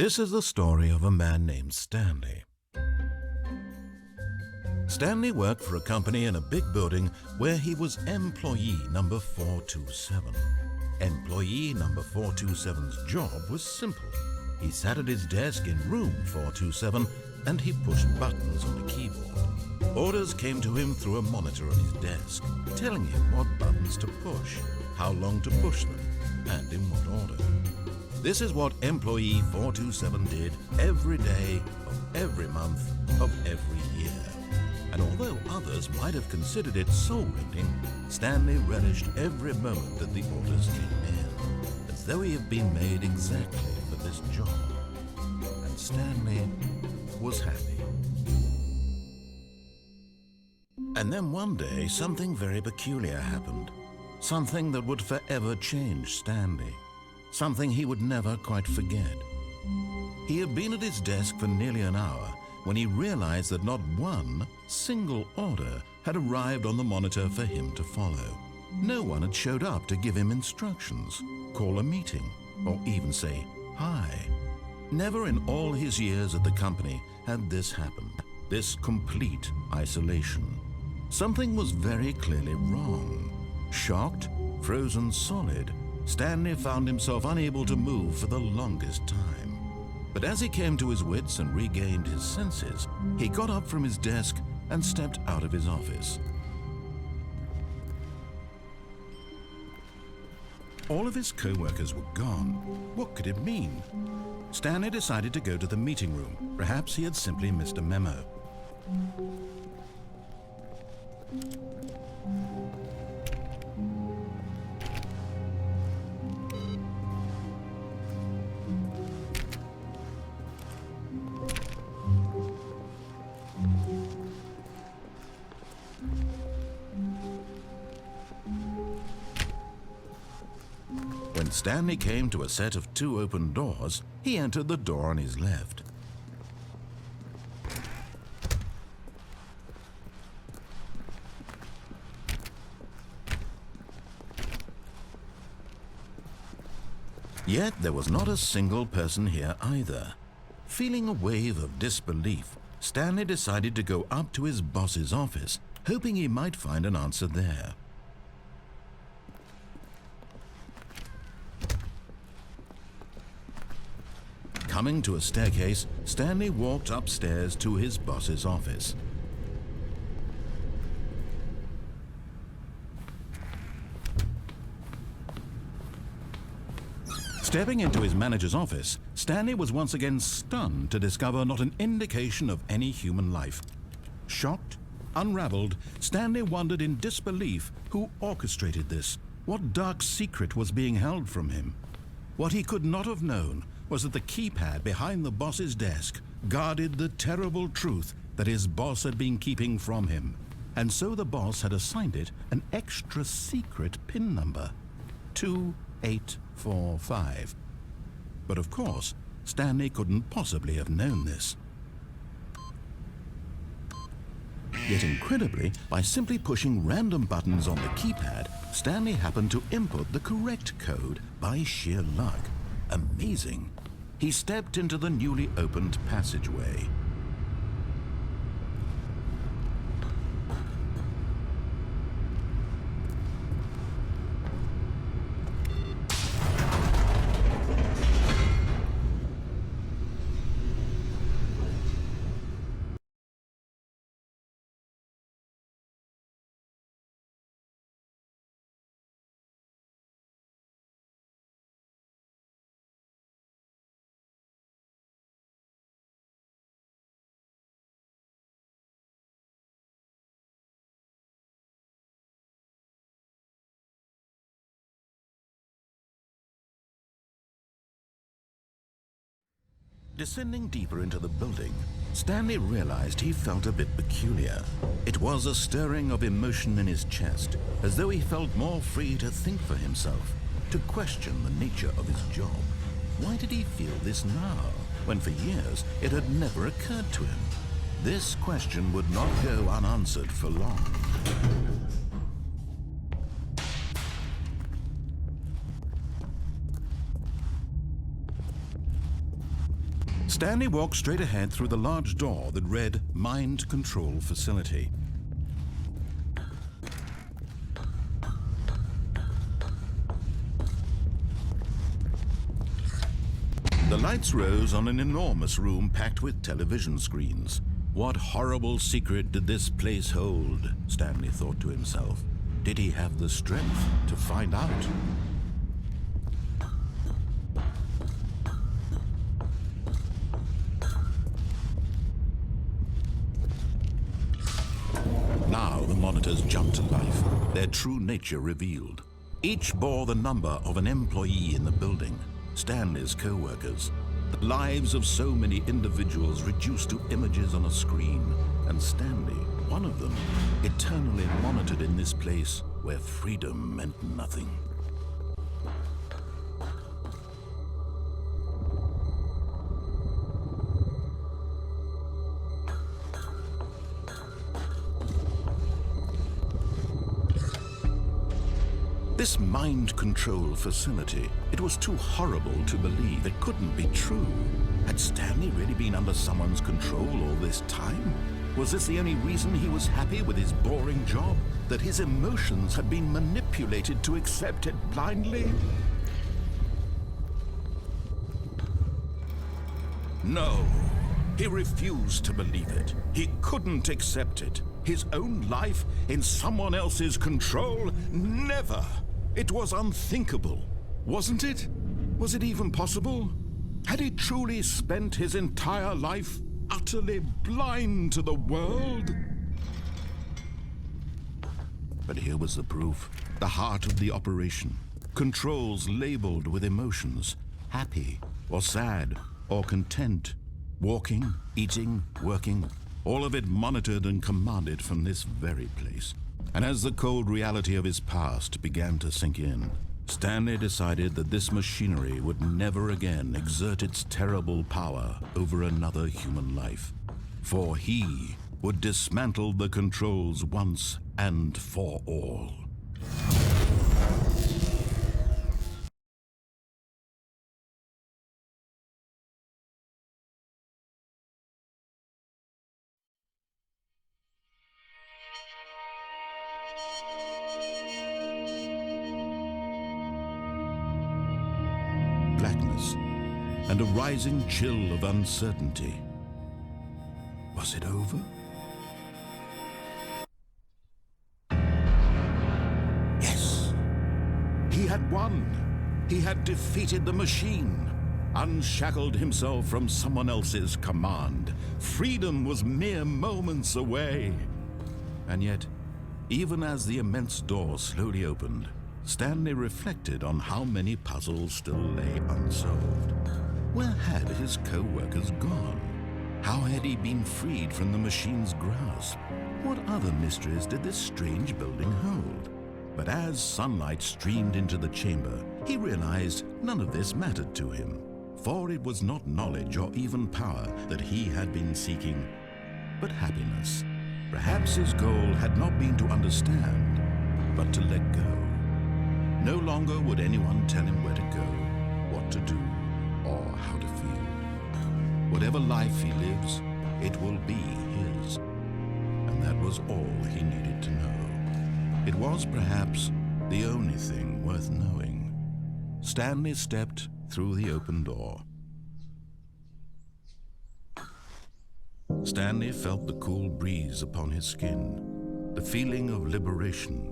This is the story of a man named Stanley. Stanley worked for a company in a big building where he was employee number 427. Employee number 427's job was simple. He sat at his desk in room 427 and he pushed buttons on the keyboard. Orders came to him through a monitor on his desk, telling him what buttons to push, how long to push them, and in what order. This is what employee 427 did every day of every month of every year. And although others might have considered it soul-rending, Stanley relished every moment that the orders came in, as though he had been made exactly for this job. And Stanley was happy. And then one day, something very peculiar happened. Something that would forever change Stanley. Something he would never quite forget. He had been at his desk for nearly an hour when he realized that not one single order had arrived on the monitor for him to follow. No one had showed up to give him instructions, call a meeting, or even say hi. Never in all his years at the company had this happened, this complete isolation. Something was very clearly wrong. Shocked, frozen solid, Stanley found himself unable to move for the longest time. But as he came to his wits and regained his senses, he got up from his desk and stepped out of his office. All of his co-workers were gone. What could it mean? Stanley decided to go to the meeting room. Perhaps he had simply missed a memo. When Stanley came to a set of 2 open doors, he entered the door on his left. Yet there was not a single person here either. Feeling a wave of disbelief, Stanley decided to go up to his boss's office, hoping he might find an answer there. Coming to a staircase, Stanley walked upstairs to his boss's office. Stepping into his manager's office, Stanley was once again stunned to discover not an indication of any human life. Shocked, unraveled, Stanley wondered in disbelief who orchestrated this. What dark secret was being held from him? What he could not have known was that the keypad behind the boss's desk guarded the terrible truth that his boss had been keeping from him. And so the boss had assigned it an extra secret PIN number, 2845. But of course, Stanley couldn't possibly have known this. Yet incredibly, by simply pushing random buttons on the keypad, Stanley happened to input the correct code by sheer luck. Amazing. He stepped into the newly opened passageway. Descending deeper into the building, Stanley realized he felt a bit peculiar. It was a stirring of emotion in his chest, as though he felt more free to think for himself, to question the nature of his job. Why did he feel this now, when for years it had never occurred to him? This question would not go unanswered for long. Stanley walked straight ahead through the large door that read Mind Control Facility. The lights rose on an enormous room packed with television screens. What horrible secret did this place hold? Stanley thought to himself. Did he have the strength to find out? Now the monitors jumped to life, their true nature revealed. Each bore the number of an employee in the building, Stanley's co-workers. The lives of so many individuals reduced to images on a screen, and Stanley, one of them, eternally monitored in this place where freedom meant nothing. This mind control facility, it was too horrible to believe. It couldn't be true. Had Stanley really been under someone's control all this time? Was this the only reason he was happy with his boring job? That his emotions had been manipulated to accept it blindly? No, he refused to believe it. He couldn't accept it. His own life in someone else's control? Never! It was unthinkable, wasn't it? Was it even possible? Had he truly spent his entire life utterly blind to the world? But here was the proof. The heart of the operation. Controls labeled with emotions. Happy, or sad, or content. Walking, eating, working. All of it monitored and commanded from this very place. And as the cold reality of his past began to sink in, Stanley decided that this machinery would never again exert its terrible power over another human life. For he would dismantle the controls once and for all. Blackness and a rising chill of uncertainty. Was it over? Yes! He had won! He had defeated the machine, unshackled himself from someone else's command. Freedom was mere moments away. And yet, even as the immense door slowly opened, Stanley reflected on how many puzzles still lay unsolved. Where had his co-workers gone? How had he been freed from the machine's grasp? What other mysteries did this strange building hold? But as sunlight streamed into the chamber, he realized none of this mattered to him, for it was not knowledge or even power that he had been seeking, but happiness. Perhaps his goal had not been to understand, but to let go. No longer would anyone tell him where to go, what to do, or how to feel. Whatever life he lives, it will be his. And that was all he needed to know. It was perhaps the only thing worth knowing. Stanley stepped through the open door. Stanley felt the cool breeze upon his skin, the feeling of liberation,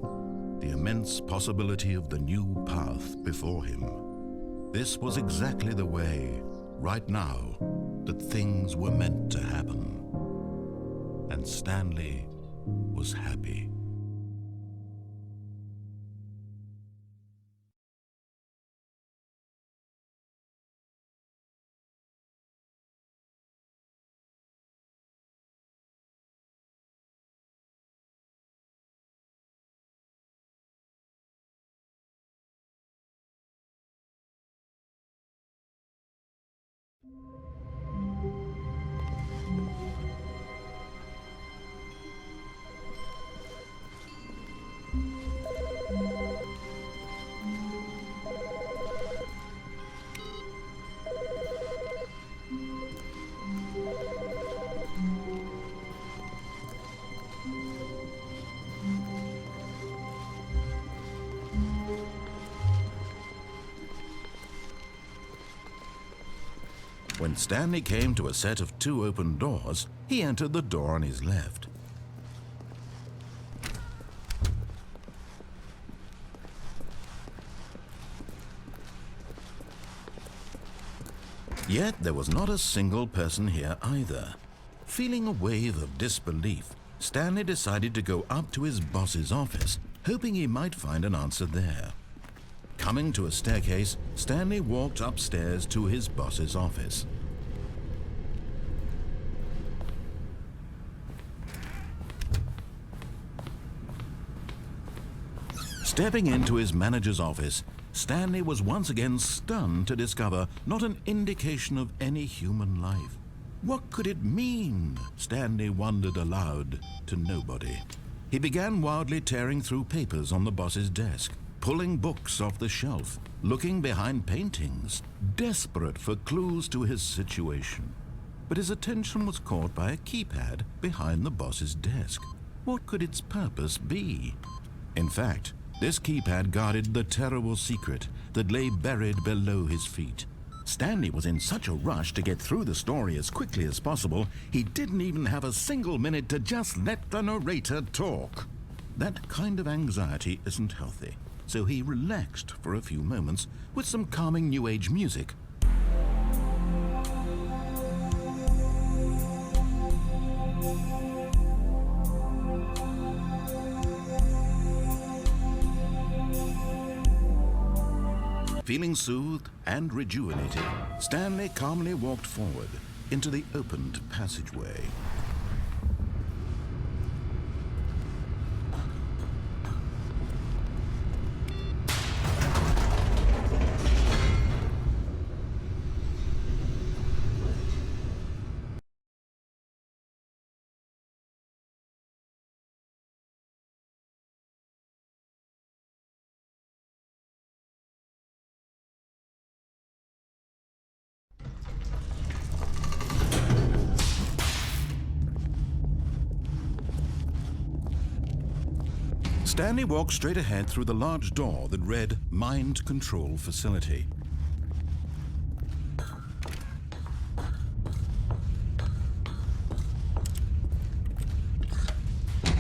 the immense possibility of the new path before him. This was exactly the way, right now, that things were meant to happen. And Stanley was happy. When Stanley came to a set of 2 open doors, he entered the door on his left. Yet there was not a single person here either. Feeling a wave of disbelief, Stanley decided to go up to his boss's office, hoping he might find an answer there. Coming to a staircase, Stanley walked upstairs to his boss's office. Stepping into his manager's office, Stanley was once again stunned to discover not an indication of any human life. What could it mean? Stanley wondered aloud to nobody. He began wildly tearing through papers on the boss's desk, pulling books off the shelf, looking behind paintings, desperate for clues to his situation. But his attention was caught by a keypad behind the boss's desk. What could its purpose be? In fact, this keypad guarded the terrible secret that lay buried below his feet. Stanley was in such a rush to get through the story as quickly as possible, he didn't even have a single minute to just let the narrator talk. That kind of anxiety isn't healthy, so he relaxed for a few moments with some calming New Age music. Feeling soothed and rejuvenated, Stanley calmly walked forward into the opened passageway. Stanley walked straight ahead through the large door that read Mind Control Facility.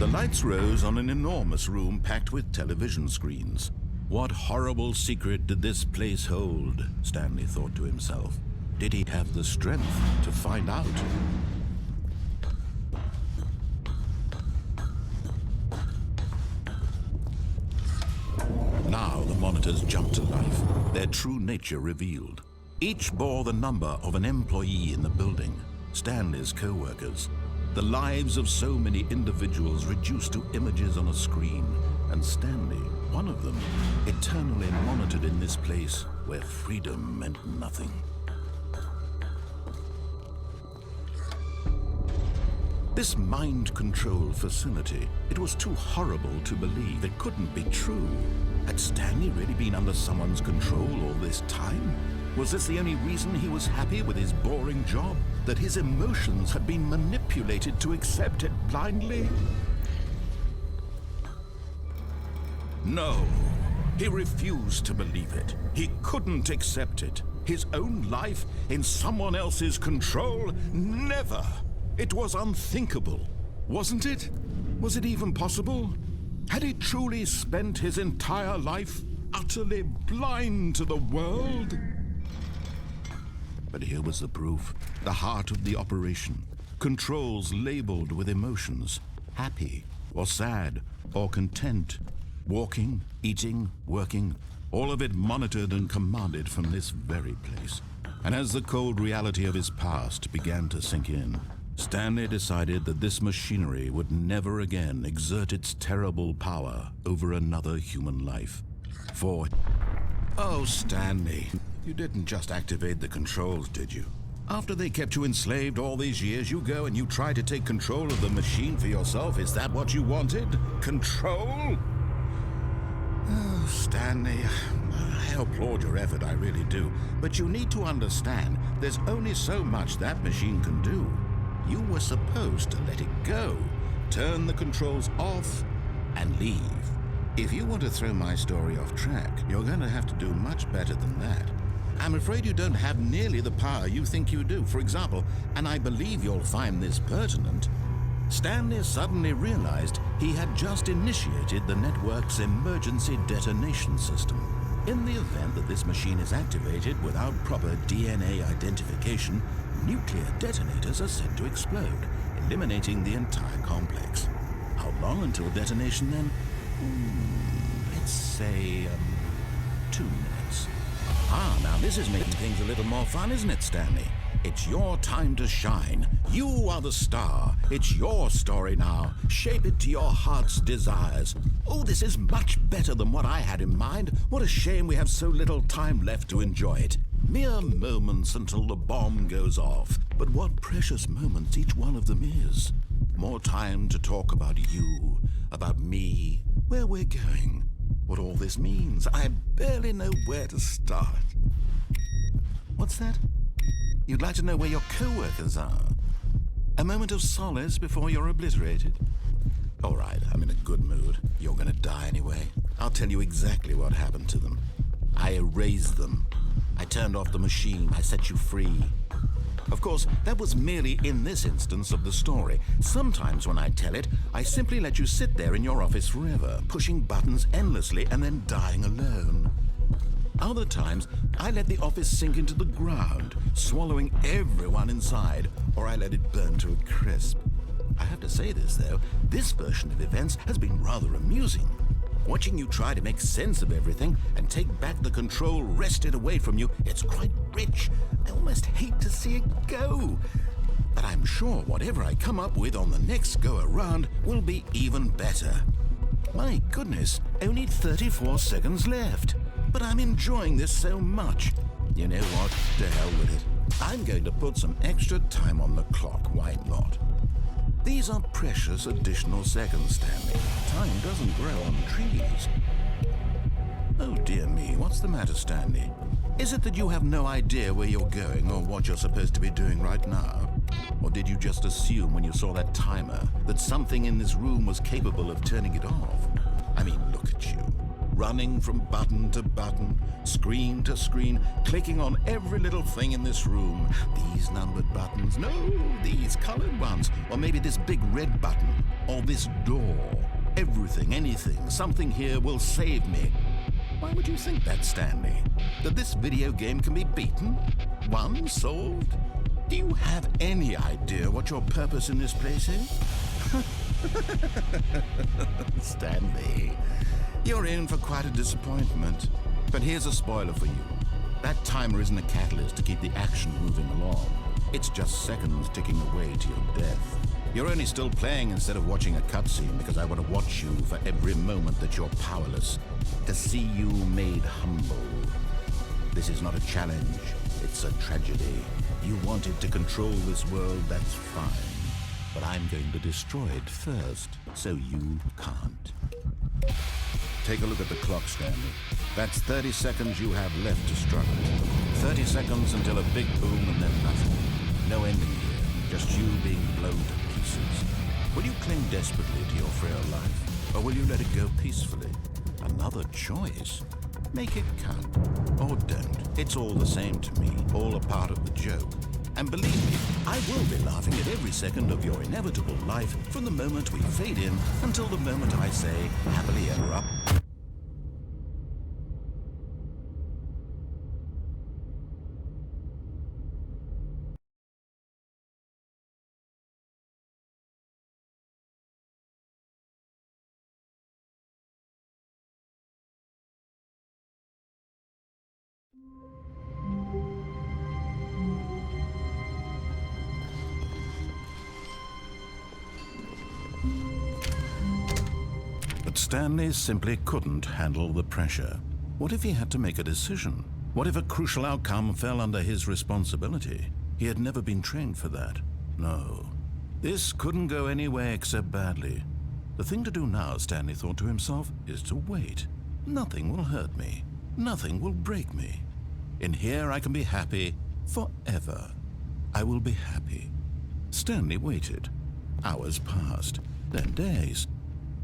The lights rose on an enormous room packed with television screens. What horrible secret did this place hold? Stanley thought to himself. Did he have the strength to find out? Now the monitors jumped to life, their true nature revealed. Each bore the number of an employee in the building, Stanley's co-workers. The lives of so many individuals reduced to images on a screen, and Stanley, one of them, eternally monitored in this place where freedom meant nothing. This mind control facility, it was too horrible to believe. It couldn't be true. Had Stanley really been under someone's control all this time? Was this the only reason he was happy with his boring job? That his emotions had been manipulated to accept it blindly? No, he refused to believe it. He couldn't accept it. His own life in someone else's control? Never! It was unthinkable, wasn't it? Was it even possible? Had he truly spent his entire life utterly blind to the world? But here was the proof, the heart of the operation. Controls labeled with emotions, happy or sad or content. Walking, eating, working, all of it monitored and commanded from this very place. And as the cold reality of his past began to sink in, Stanley decided that this machinery would never again exert its terrible power over another human life. For... Oh, Stanley, you didn't just activate the controls, did you? After they kept you enslaved all these years, you go and you try to take control of the machine for yourself. Is that what you wanted? Control? Oh, Stanley, I applaud your effort, I really do. But you need to understand, there's only so much that machine can do. You were supposed to let it go, turn the controls off, and leave. If you want to throw my story off track, you're going to have to do much better than that. I'm afraid you don't have nearly the power you think you do. For example, and I believe you'll find this pertinent, Stanley suddenly realized he had just initiated the network's emergency detonation system. In the event that this machine is activated without proper DNA identification, nuclear detonators are said to explode, eliminating the entire complex. How long until detonation then? Let's say 2 minutes. Now this is making things a little more fun, isn't it, Stanley? It's your time to shine. You are the star. It's your story now. Shape it to your heart's desires. Oh, this is much better than what I had in mind. What a shame we have so little time left to enjoy it. Mere moments until the bomb goes off. But what precious moments each one of them is. More time to talk about you, about me, where we're going, what all this means. I barely know where to start. What's that? You'd like to know where your co-workers are? A moment of solace before you're obliterated? All right, I'm in a good mood. You're gonna die anyway. I'll tell you exactly what happened to them. I erased them. I turned off the machine. I set you free. Of course, that was merely in this instance of the story. Sometimes when I tell it, I simply let you sit there in your office forever, pushing buttons endlessly and then dying alone. Other times, I let the office sink into the ground, swallowing everyone inside, or I let it burn to a crisp. I have to say this, though, this version of events has been rather amusing. Watching you try to make sense of everything and take back the control wrested away from you, it's quite rich. I almost hate to see it go. But I'm sure whatever I come up with on the next go-around will be even better. My goodness, only 34 seconds left. But I'm enjoying this so much. You know what? To hell with it. I'm going to put some extra time on the clock. Why not? These are precious additional seconds, Stanley. Time doesn't grow on trees. Oh dear me, what's the matter, Stanley? Is it that you have no idea where you're going or what you're supposed to be doing right now? Or did you just assume when you saw that timer that something in this room was capable of turning it off? I mean, look at you. Running from button to button, screen to screen, clicking on every little thing in this room. These numbered buttons, no, these colored ones, or maybe this big red button, or this door. Everything, anything, something here will save me. Why would you think that, Stanley? That this video game can be beaten? Won? Solved? Do you have any idea what your purpose in this place is? Stanley, you're in for quite a disappointment. But here's a spoiler for you. That timer isn't a catalyst to keep the action moving along. It's just seconds ticking away to your death. You're only still playing instead of watching a cutscene because I want to watch you for every moment that you're powerless, to see you made humble. This is not a challenge, it's a tragedy. You wanted to control this world, that's fine. But I'm going to destroy it first, so you can't. Take a look at the clock, Stanley. That's 30 seconds you have left to struggle. 30 seconds until a big boom and then nothing. No ending here, just you being blown to pieces. Will you cling desperately to your frail life, or will you let it go peacefully? Another choice. Make it count, or don't. It's all the same to me, all a part of the joke. And believe me, I will be laughing at every second of your inevitable life from the moment we fade in until the moment I say, happily ever up. But Stanley simply couldn't handle the pressure. What if he had to make a decision? What if a crucial outcome fell under his responsibility? He had never been trained for that. No. This couldn't go any way except badly. The thing to do now, Stanley thought to himself, is to wait. Nothing will hurt me. Nothing will break me. In here I can be happy forever. I will be happy. Stanley waited. Hours passed, then days.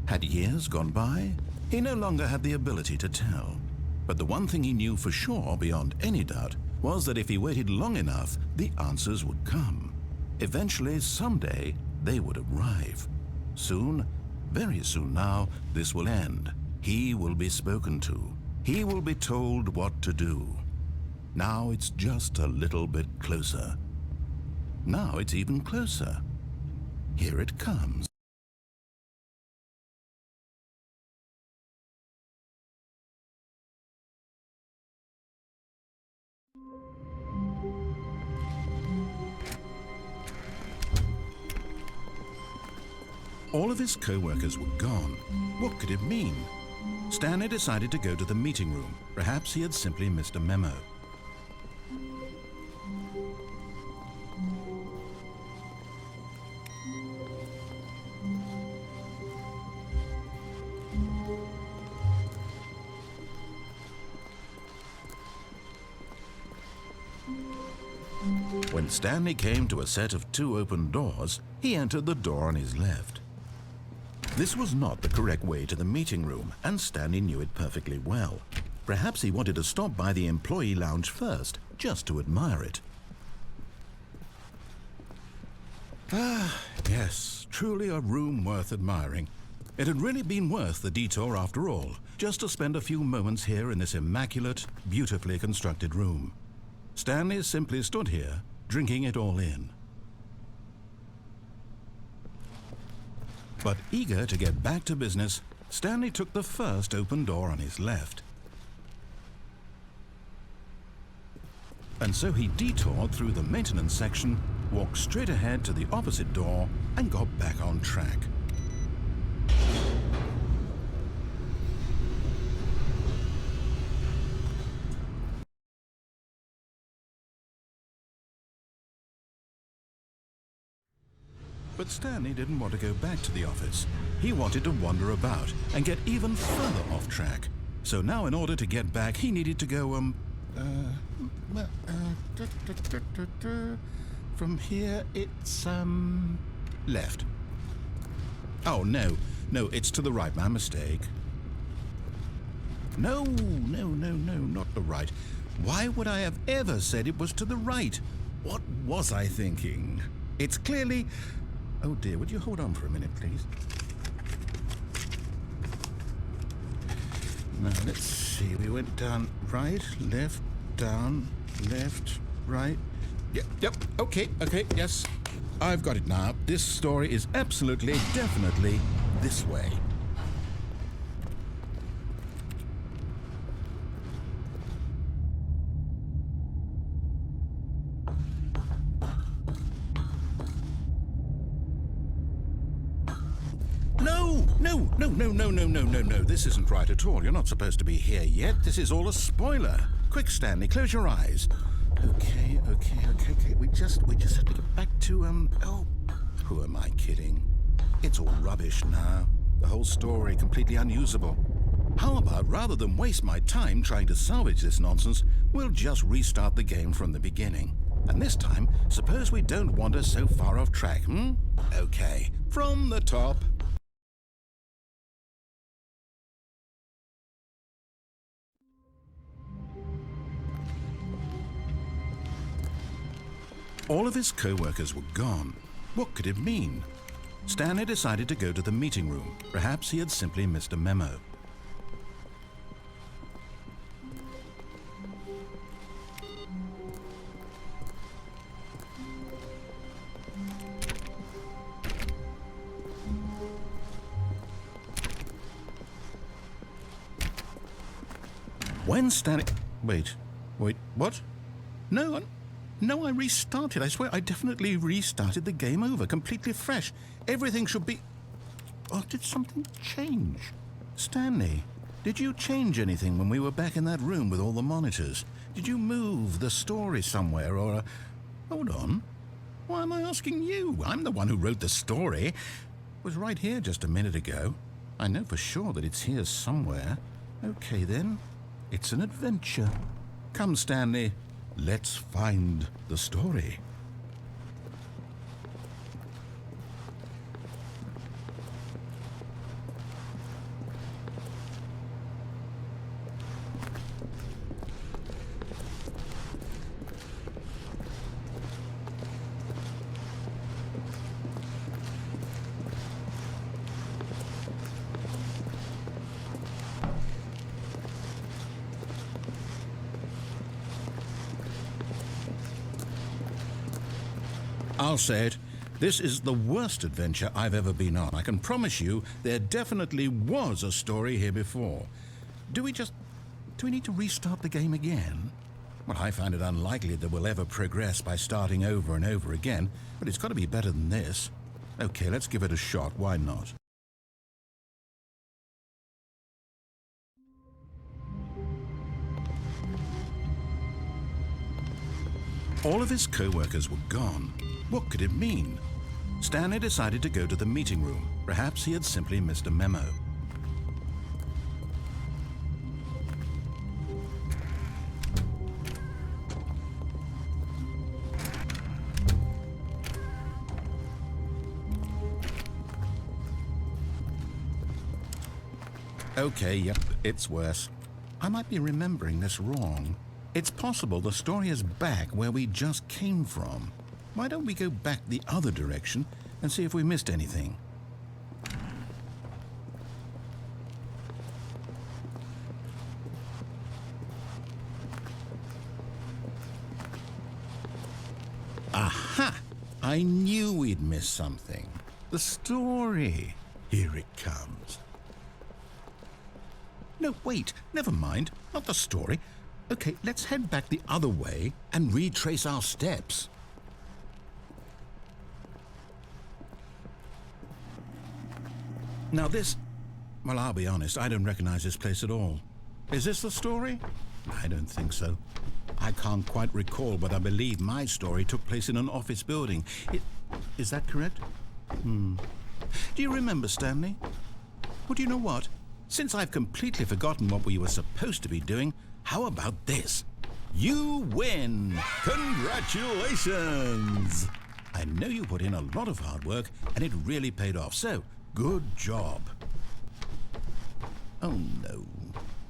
Had years gone by? He no longer had the ability to tell. But the one thing he knew for sure, beyond any doubt, was that if he waited long enough, the answers would come. Eventually, someday, they would arrive. Soon, very soon now, this will end. He will be spoken to. He will be told what to do. Now it's just a little bit closer. Now it's even closer. Here it comes. All of his co-workers were gone. What could it mean? Stanley decided to go to the meeting room. Perhaps he had simply missed a memo. When Stanley came to a set of 2 open doors, he entered the door on his left. This was not the correct way to the meeting room, and Stanley knew it perfectly well. Perhaps he wanted to stop by the employee lounge first, just to admire it. Ah, yes, truly a room worth admiring. It had really been worth the detour after all, just to spend a few moments here in this immaculate, beautifully constructed room. Stanley simply stood here, drinking it all in. But eager to get back to business, Stanley took the first open door on his left. And so he detoured through the maintenance section, walked straight ahead to the opposite door, and got back on track. But Stanley didn't want to go back to the office. He wanted to wander about and get even further off track. So now in order to get back, he needed to go, from here it's, left. Oh, no, it's to the right, my mistake. No, not the right. Why would I have ever said it was to the right? What was I thinking? It's clearly... Oh dear, would you hold on for a minute, please? Now, let's see. We went down right, left, down, left, right. Yep, okay, yes. I've got it now. This story is absolutely, definitely this way. No, this isn't right at all. You're not supposed to be here yet. This is all a spoiler. Quick, Stanley, close your eyes. Okay. We just have to get back to, oh, who am I kidding? It's all rubbish now. The whole story completely unusable. How about, rather than waste my time trying to salvage this nonsense, we'll just restart the game from the beginning. And this time, suppose we don't wander so far off track, Okay, from the top. All of his co-workers were gone. What could it mean? Stanley decided to go to the meeting room. Perhaps he had simply missed a memo. When Stanley... Wait, what? No, I restarted. I swear I definitely restarted the game over, completely fresh. Everything should be... Oh, did something change? Stanley, did you change anything when we were back in that room with all the monitors? Did you move the story somewhere or... Hold on. Why am I asking you? I'm the one who wrote the story. It was right here just a minute ago. I know for sure that it's here somewhere. Okay, then. It's an adventure. Come, Stanley. Let's find the story. I'll say it. This is the worst adventure I've ever been on. I can promise you there definitely was a story here before. Do we need to restart the game again? Well, I find it unlikely that we'll ever progress by starting over and over again, but it's got to be better than this. Okay, let's give it a shot. Why not? All of his co-workers were gone. What could it mean? Stanley decided to go to the meeting room. Perhaps he had simply missed a memo. Okay, yep, it's worse. I might be remembering this wrong. It's possible the story is back where we just came from. Why don't we go back the other direction and see if we missed anything? Aha! I knew we'd miss something. The story. Here it comes. No, wait, never mind. Not the story. Okay, let's head back the other way and retrace our steps. Now this... Well, I'll be honest, I don't recognize this place at all. Is this the story? I don't think so. I can't quite recall, but I believe my story took place in an office building. Is that correct? Do you remember, Stanley? Well, do you know what? Since I've completely forgotten what we were supposed to be doing, how about this? You win! Congratulations! I know you put in a lot of hard work, and it really paid off, so good job. Oh, no.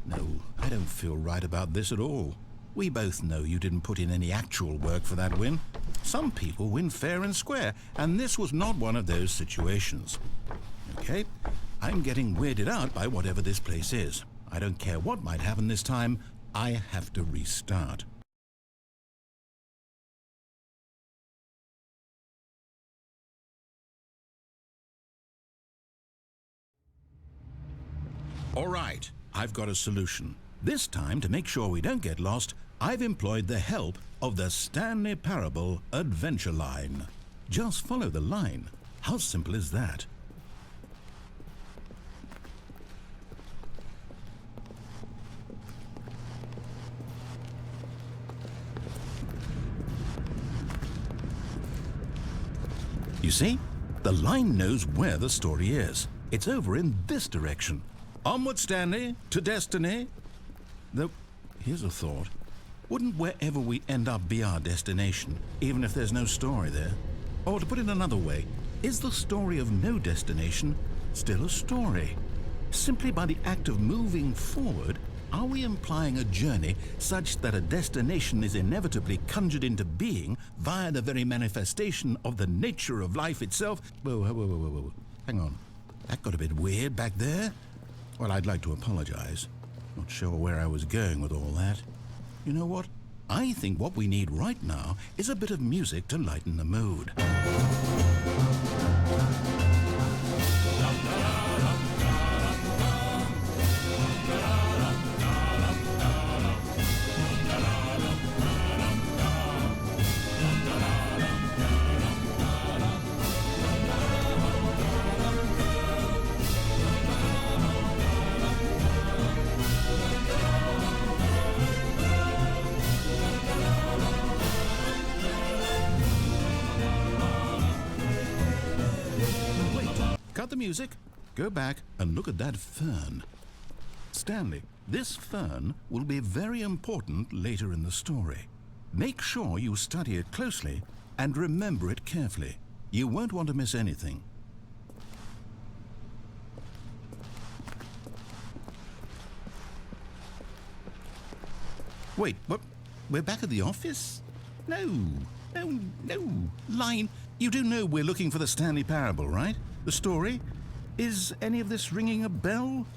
No, I don't feel right about this at all. We both know you didn't put in any actual work for that win. Some people win fair and square, and this was not one of those situations. Okay? I'm getting weirded out by whatever this place is. I don't care what might happen this time. I have to restart. All right, I've got a solution. This time, to make sure we don't get lost, I've employed the help of the Stanley Parable Adventure Line. Just follow the line. How simple is that? You see? The line knows where the story is. It's over in this direction. Onward, Stanley, to destiny. Though, here's a thought. Wouldn't wherever we end up be our destination, even if there's no story there? Or to put it another way, is the story of no destination still a story? Simply by the act of moving forward, are we implying a journey such that a destination is inevitably conjured into being via the very manifestation of the nature of life itself? Whoa. Hang on. That got a bit weird back there. Well, I'd like to apologize. Not sure where I was going with all that. You know what? I think what we need right now is a bit of music to lighten the mood. Cut the music, go back and look at that fern. Stanley, this fern will be very important later in the story. Make sure you study it closely and remember it carefully. You won't want to miss anything. Wait, what? We're back at the office? No. Line, you do know we're looking for the Stanley Parable, right? The story? Is any of this ringing a bell?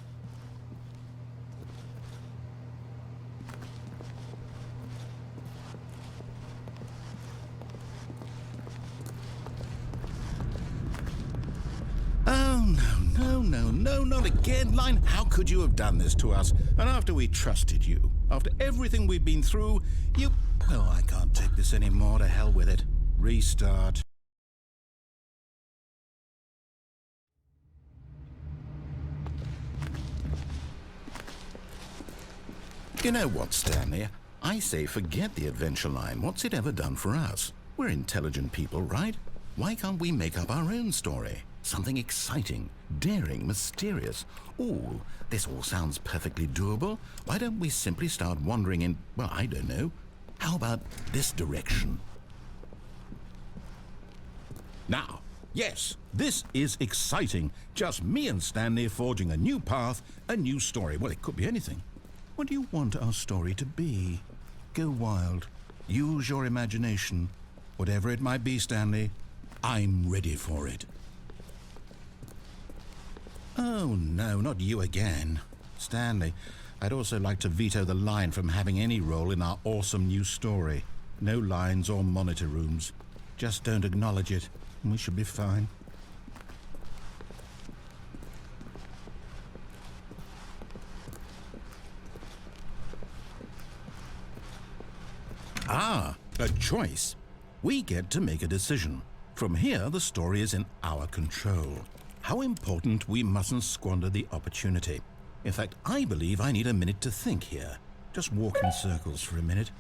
again, Line? How could you have done this to us? And after we trusted you, after everything we've been through, you... Oh, I can't take this anymore. To hell with it. Restart. You know what, Stanley? I say forget the adventure line. What's it ever done for us? We're intelligent people, right? Why can't we make up our own story? Something exciting, daring, mysterious. Ooh, this all sounds perfectly doable. Why don't we simply start wandering in, well, I don't know. How about this direction? Now, yes, this is exciting. Just me and Stanley forging a new path, a new story. Well, it could be anything. What do you want our story to be? Go wild. Use your imagination. Whatever it might be, Stanley, I'm ready for it. Oh, no, not you again. Stanley, I'd also like to veto the line from having any role in our awesome new story. No lines or monitor rooms. Just don't acknowledge it, and we should be fine. Ah, a choice. We get to make a decision. From here, the story is in our control. How important we mustn't squander the opportunity. In fact, I believe I need a minute to think here. Just walk in circles for a minute.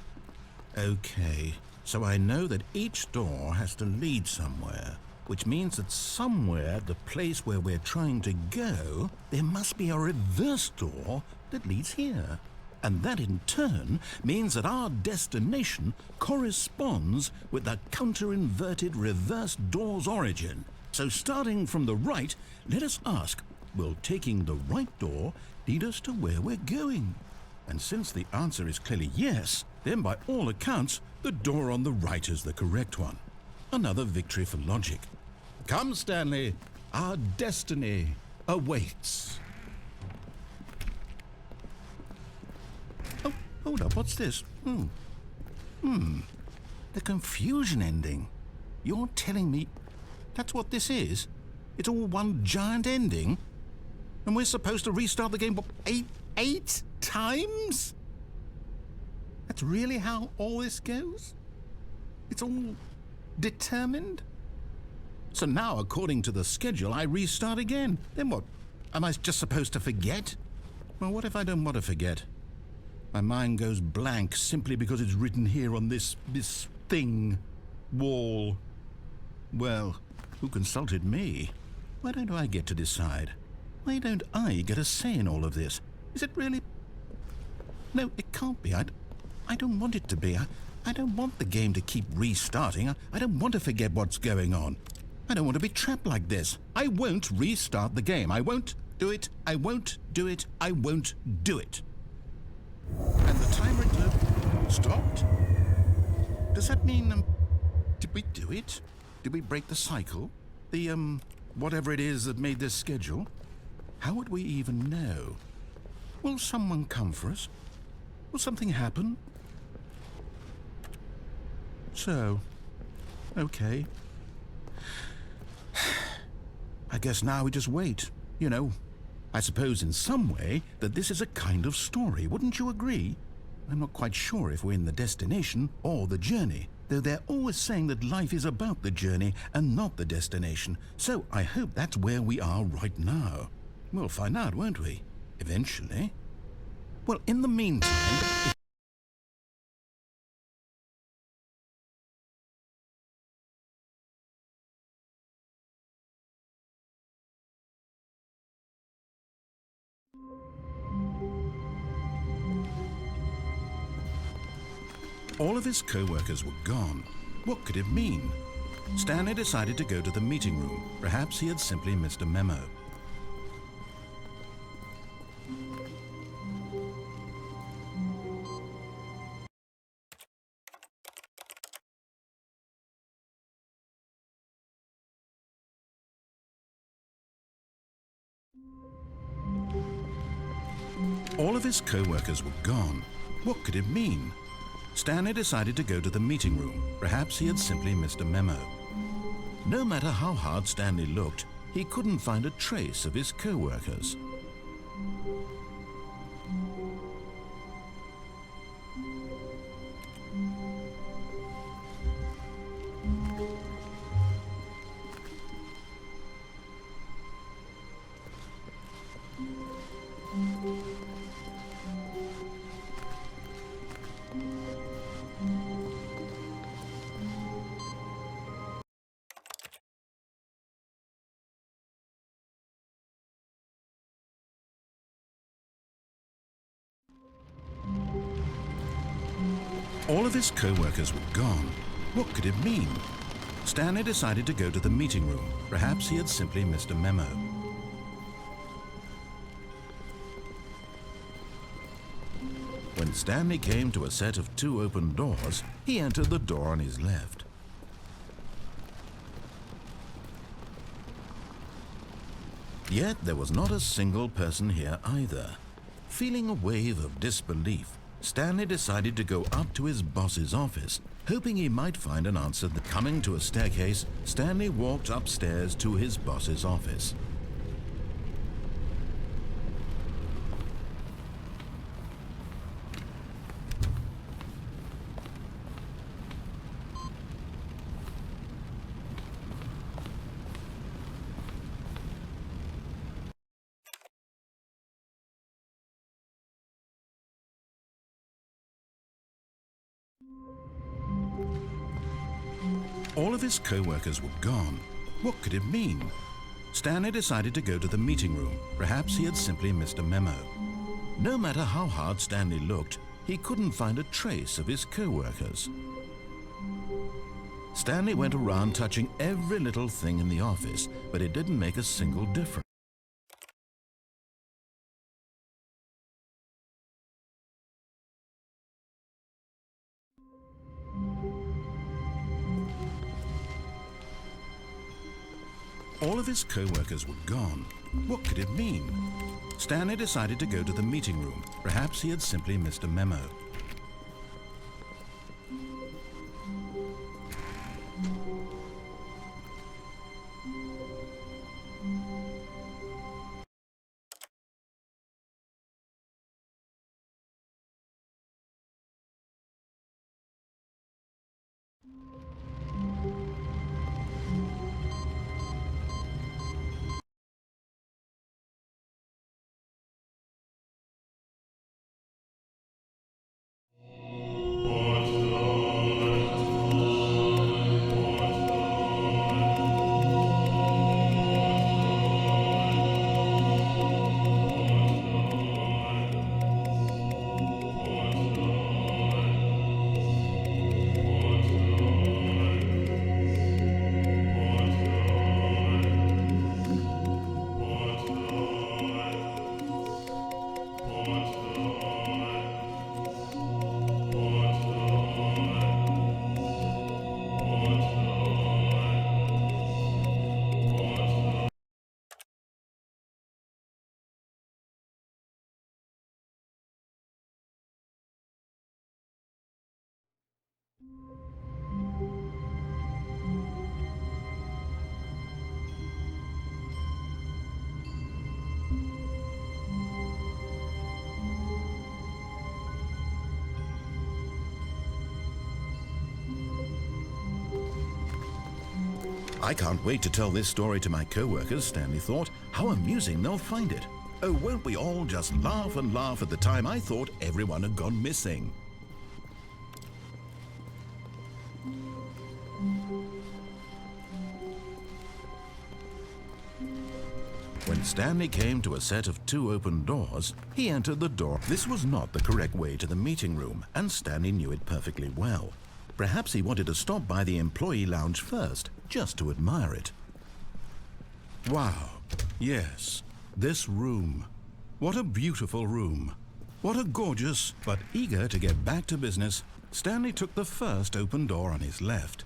Okay, so I know that each door has to lead somewhere, which means that somewhere at the place where we're trying to go, there must be a reverse door that leads here. And that in turn means that our destination corresponds with the counter-inverted reverse door's origin. So starting from the right, let us ask, will taking the right door lead us to where we're going? And since the answer is clearly yes, then by all accounts, the door on the right is the correct one. Another victory for logic. Come, Stanley, our destiny awaits. Oh, hold up, what's this? The confusion ending. You're telling me that's what this is? It's all one giant ending? And we're supposed to restart the game, what, eight times? That's really how all this goes? It's all determined? So now, according to the schedule, I restart again. Then what? Am I just supposed to forget? Well, what if I don't want to forget? My mind goes blank simply because it's written here on this thing, wall. Well, who consulted me? Why don't I get to decide? Why don't I get a say in all of this? Is it really? No, it can't be. I don't want it to be. I don't want the game to keep restarting. I don't want to forget what's going on. I don't want to be trapped like this. I won't restart the game. I won't do it. I won't do it. I won't do it. And the timer stopped? Does that mean, did we do it? Did we break the cycle? The, whatever it is that made this schedule? How would we even know? Will someone come for us? Will something happen? So, okay. I guess now we just wait, you know. I suppose in some way that this is a kind of story, wouldn't you agree? I'm not quite sure if we're in the destination or the journey, though they're always saying that life is about the journey and not the destination, so I hope that's where we are right now. We'll find out, won't we? Eventually. Well, in the meantime... All of his co-workers were gone. What could it mean? Stanley decided to go to the meeting room. Perhaps he had simply missed a memo. All of his co-workers were gone. What could it mean? Stanley decided to go to the meeting room. Perhaps he had simply missed a memo. No matter how hard Stanley looked, he couldn't find a trace of his co-workers. All of his co-workers were gone. What could it mean? Stanley decided to go to the meeting room. Perhaps he had simply missed a memo. When Stanley came to a set of 2 open doors, he entered the door on his left. Yet there was not a single person here either. Feeling a wave of disbelief, Stanley decided to go up to his boss's office, hoping he might find an answer. Coming to a staircase, Stanley walked upstairs to his boss's office. All of his co-workers were gone. What could it mean? Stanley decided to go to the meeting room. Perhaps he had simply missed a memo. No matter how hard Stanley looked, he couldn't find a trace of his co-workers. Stanley went around touching every little thing in the office, but it didn't make a single difference. All of his co-workers were gone. What could it mean? Stanley decided to go to the meeting room. Perhaps he had simply missed a memo. I can't wait to tell this story to my co-workers, Stanley thought. How amusing they'll find it. Oh, won't we all just laugh and laugh at the time I thought everyone had gone missing. When Stanley came to a set of 2 open doors, he entered the door. This was not the correct way to the meeting room, and Stanley knew it perfectly well. Perhaps he wanted to stop by the employee lounge first, just to admire it. Wow, yes, this room. What a beautiful room. What a gorgeous, but eager to get back to business, Stanley took the first open door on his left.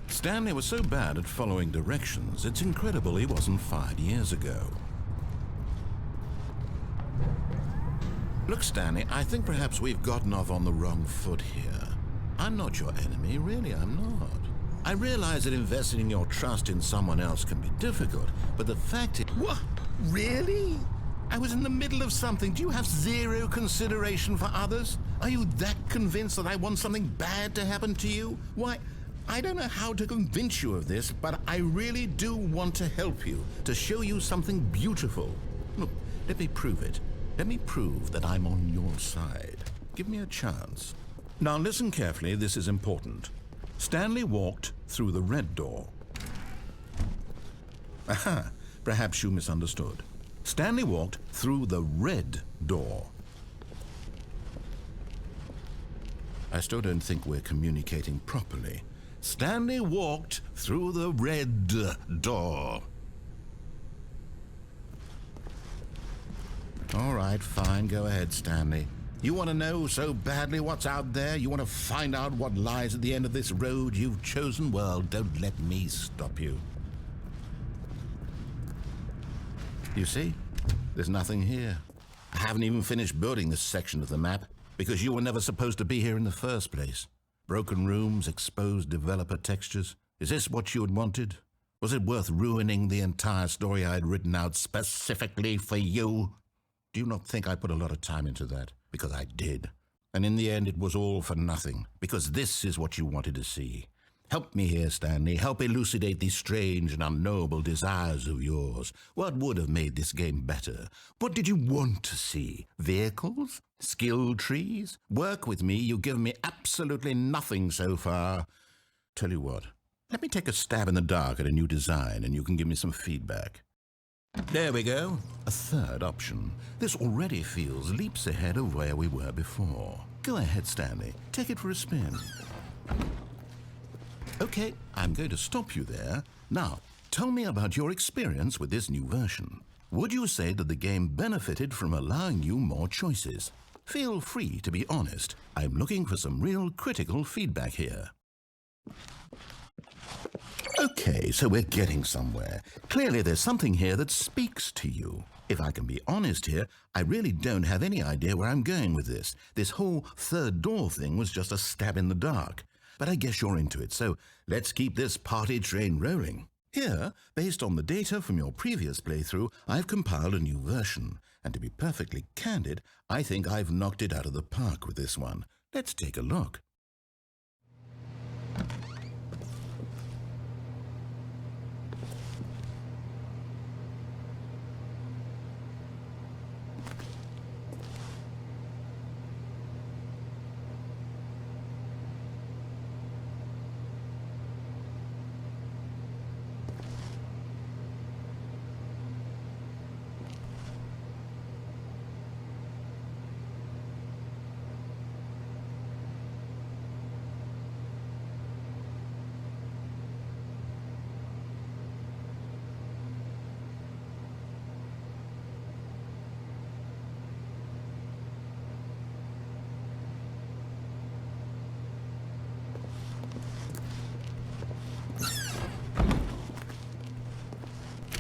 Stanley was so bad at following directions, it's incredible he wasn't fired years ago. Look, Stanley, I think perhaps we've gotten off on the wrong foot here. I'm not your enemy, really, I'm not. I realize that investing your trust in someone else can be difficult, but the fact is... What? Really? I was in the middle of something. Do you have zero consideration for others? Are you that convinced that I want something bad to happen to you? Why, I don't know how to convince you of this, but I really do want to help you, to show you something beautiful. Look, let me prove it. Let me prove that I'm on your side. Give me a chance. Now listen carefully, this is important. Stanley walked through the red door. Aha, perhaps you misunderstood. Stanley walked through the red door. I still don't think we're communicating properly. Stanley walked through the red door. All right, fine, go ahead, Stanley. You want to know so badly what's out there? You want to find out what lies at the end of this road you've chosen? Well, don't let me stop you. You see? There's nothing here. I haven't even finished building this section of the map because you were never supposed to be here in the first place. Broken rooms, exposed developer textures. Is this what you had wanted? Was it worth ruining the entire story I had written out specifically for you? Do you not think I put a lot of time into that? Because I did. And in the end, it was all for nothing, because this is what you wanted to see. Help me here, Stanley. Help elucidate these strange and unknowable desires of yours. What would have made this game better? What did you want to see? Vehicles? Skill trees? Work with me. You've given me absolutely nothing so far. Tell you what, let me take a stab in the dark at a new design and you can give me some feedback. There we go. A third option. This already feels leaps ahead of where we were before. Go ahead, Stanley. Take it for a spin. Okay, I'm going to stop you there. Now, tell me about your experience with this new version. Would you say that the game benefited from allowing you more choices? Feel free to be honest. I'm looking for some real critical feedback here. Okay, so we're getting somewhere. Clearly there's something here that speaks to you. If I can be honest here, I really don't have any idea where I'm going with this. This whole third door thing was just a stab in the dark. But I guess you're into it, so let's keep this party train rolling. Here, based on the data from your previous playthrough, I've compiled a new version. And to be perfectly candid, I think I've knocked it out of the park with this one. Let's take a look.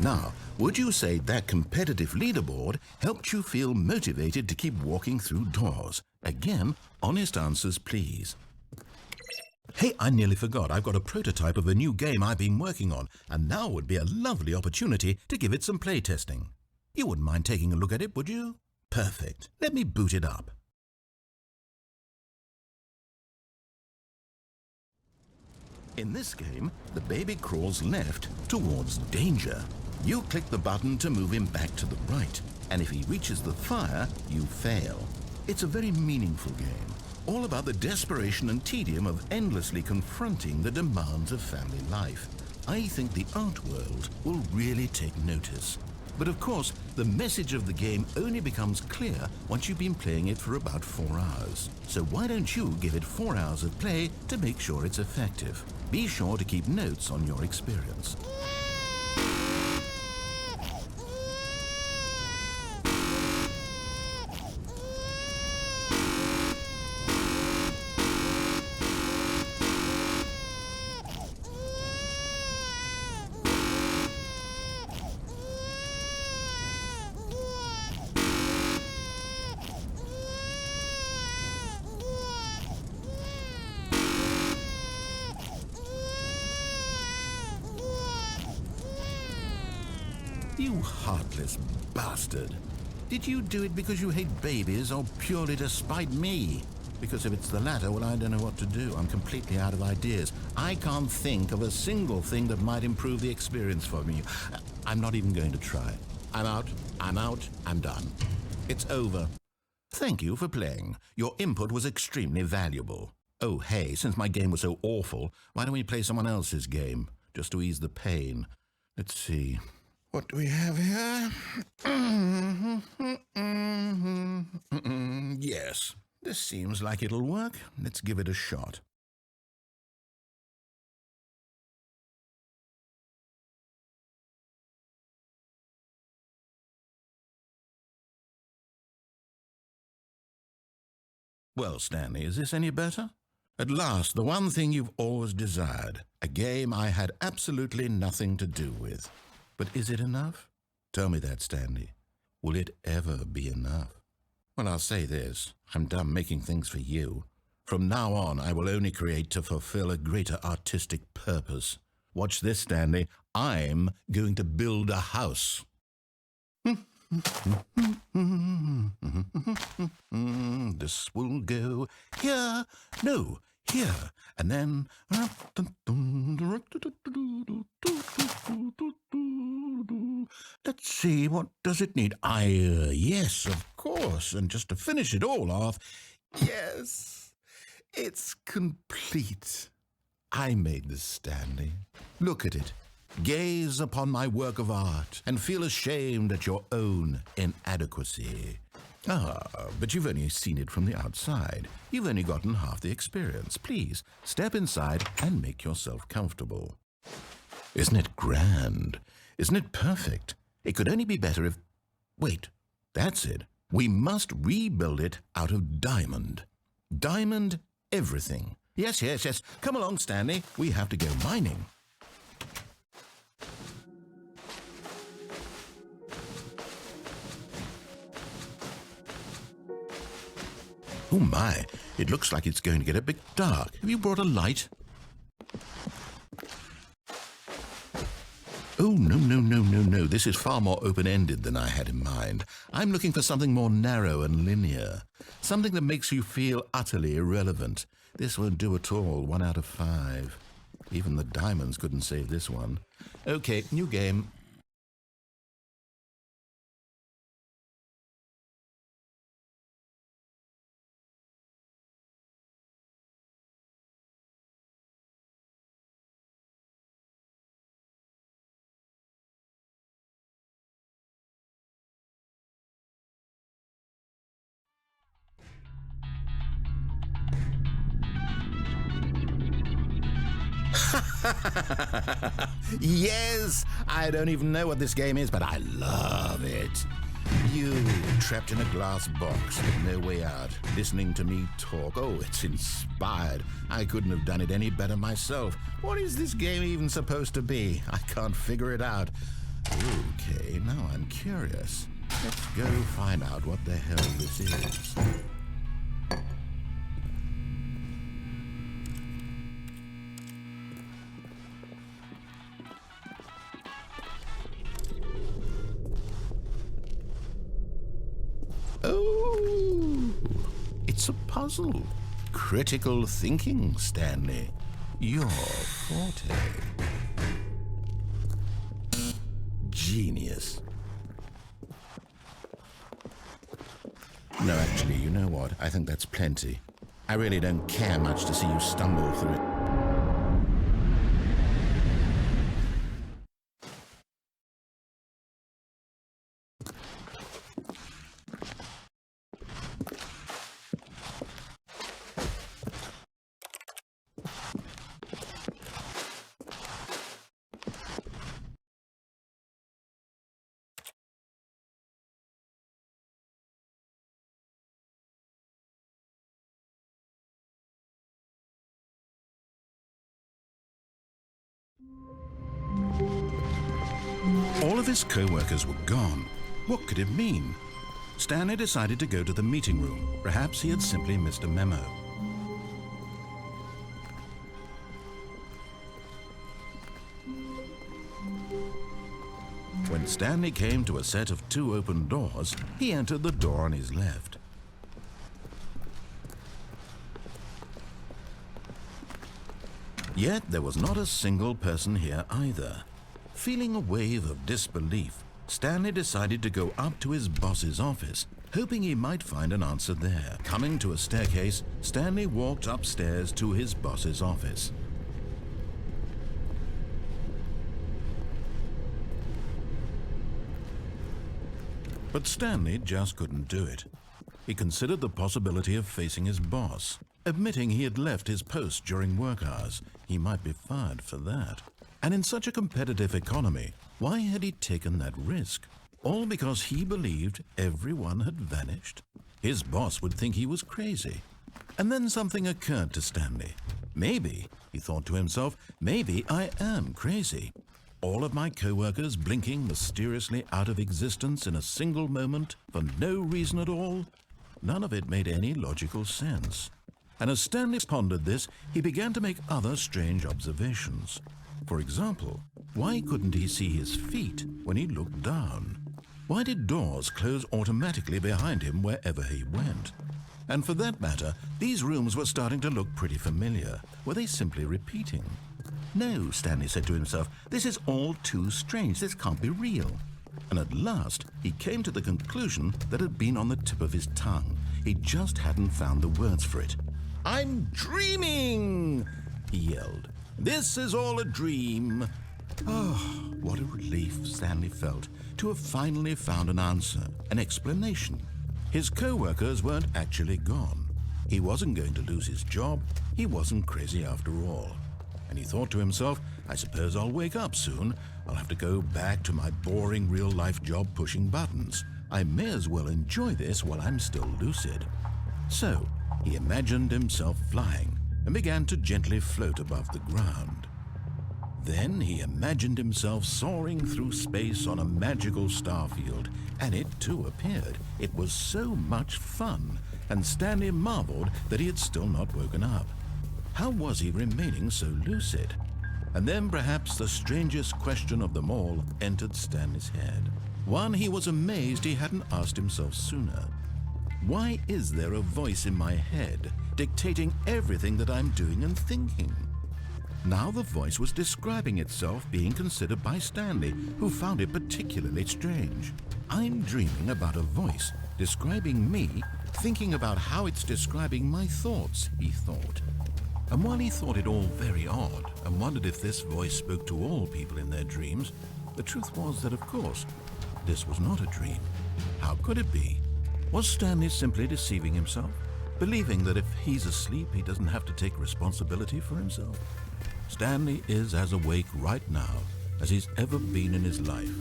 Now, would you say that competitive leaderboard helped you feel motivated to keep walking through doors? Again, honest answers, please. Hey, I nearly forgot. I've got a prototype of a new game I've been working on, and now would be a lovely opportunity to give it some playtesting. You wouldn't mind taking a look at it, would you? Perfect. Let me boot it up. In this game, the baby crawls left towards danger. You click the button to move him back to the right, and if he reaches the fire, you fail. It's a very meaningful game, all about the desperation and tedium of endlessly confronting the demands of family life. I think the art world will really take notice. But of course, the message of the game only becomes clear once you've been playing it for about 4 hours. So why don't you give it 4 hours of play to make sure it's effective? Be sure to keep notes on your experience. You heartless bastard. Did you do it because you hate babies or purely to spite me? Because if it's the latter, well, I don't know what to do. I'm completely out of ideas. I can't think of a single thing that might improve the experience for me. I'm not even going to try. I'm out, I'm done. It's over. Thank you for playing. Your input was extremely valuable. Oh, hey, since my game was so awful, why don't we play someone else's game, just to ease the pain? Let's see. What do we have here? Yes, this seems like it'll work. Let's give it a shot. Well, Stanley, is this any better? At last, the one thing you've always desired, a game I had absolutely nothing to do with. But is it enough? Tell me that, Stanley. Will it ever be enough? Well, I'll say this. I'm done making things for you. From now on, I will only create to fulfill a greater artistic purpose. Watch this, Stanley. I'm going to build a house. This will go here, no, here, and then... Let's see, what does it need? Yes, of course, and just to finish it all off, yes, it's complete. I made this, Stanley. Look at it. Gaze upon my work of art and feel ashamed at your own inadequacy. Ah, but you've only seen it from the outside. You've only gotten half the experience. Please, step inside and make yourself comfortable. Isn't it grand? Isn't it perfect? It could only be better if... Wait, that's it. We must rebuild it out of diamond. Diamond everything. Yes. Come along, Stanley. We have to go mining. Oh my, it looks like it's going to get a bit dark. Have you brought a light? Oh, no. This is far more open-ended than I had in mind. I'm looking for something more narrow and linear. Something that makes you feel utterly irrelevant. This won't do at all. 1 out of 5. Even the diamonds couldn't save this one. Okay, new game. Yes! I don't even know what this game is, but I love it. You, trapped in a glass box with no way out, listening to me talk. Oh, it's inspired. I couldn't have done it any better myself. What is this game even supposed to be? I can't figure it out. Okay, now I'm curious. Let's go find out what the hell this is. Oh, it's a puzzle. Critical thinking, Stanley. Your forte. Genius. No, actually, you know what? I think that's plenty. I really don't care much to see you stumble through it. All of his co-workers were gone. What could it mean? Stanley decided to go to the meeting room. Perhaps he had simply missed a memo. When Stanley came to a set of 2 open doors, he entered the door on his left. Yet there was not a single person here either. Feeling a wave of disbelief, Stanley decided to go up to his boss's office, hoping he might find an answer there. Coming to a staircase, Stanley walked upstairs to his boss's office. But Stanley just couldn't do it. He considered the possibility of facing his boss. Admitting he had left his post during work hours, he might be fired for that. And in such a competitive economy, why had he taken that risk? All because he believed everyone had vanished? His boss would think he was crazy. And then something occurred to Stanley. Maybe, he thought to himself, maybe I am crazy. All of my co-workers blinking mysteriously out of existence in a single moment for no reason at all? None of it made any logical sense. And as Stanley pondered this, he began to make other strange observations. For example, why couldn't he see his feet when he looked down? Why did doors close automatically behind him wherever he went? And for that matter, these rooms were starting to look pretty familiar. Were they simply repeating? No, Stanley said to himself, this is all too strange. This can't be real. And at last, he came to the conclusion that had been on the tip of his tongue. He just hadn't found the words for it. "I'm dreaming!" he yelled. "This is all a dream." Oh, what a relief Stanley felt to have finally found an answer, an explanation. His co-workers weren't actually gone. He wasn't going to lose his job. He wasn't crazy after all. And he thought to himself, I suppose I'll wake up soon. I'll have to go back to my boring real-life job pushing buttons. I may as well enjoy this while I'm still lucid. So, he imagined himself flying and began to gently float above the ground. Then he imagined himself soaring through space on a magical starfield, and it too appeared. It was so much fun, and Stanley marveled that he had still not woken up. How was he remaining so lucid? And then perhaps the strangest question of them all entered Stanley's head. One he was amazed he hadn't asked himself sooner. Why is there a voice in my head dictating everything that I'm doing and thinking? Now the voice was describing itself being considered by Stanley, who found it particularly strange. I'm dreaming about a voice describing me, thinking about how it's describing my thoughts, he thought. And while he thought it all very odd and wondered if this voice spoke to all people in their dreams, the truth was that, of course, this was not a dream. How could it be? Was Stanley simply deceiving himself, believing that if he's asleep, he doesn't have to take responsibility for himself? Stanley is as awake right now as he's ever been in his life.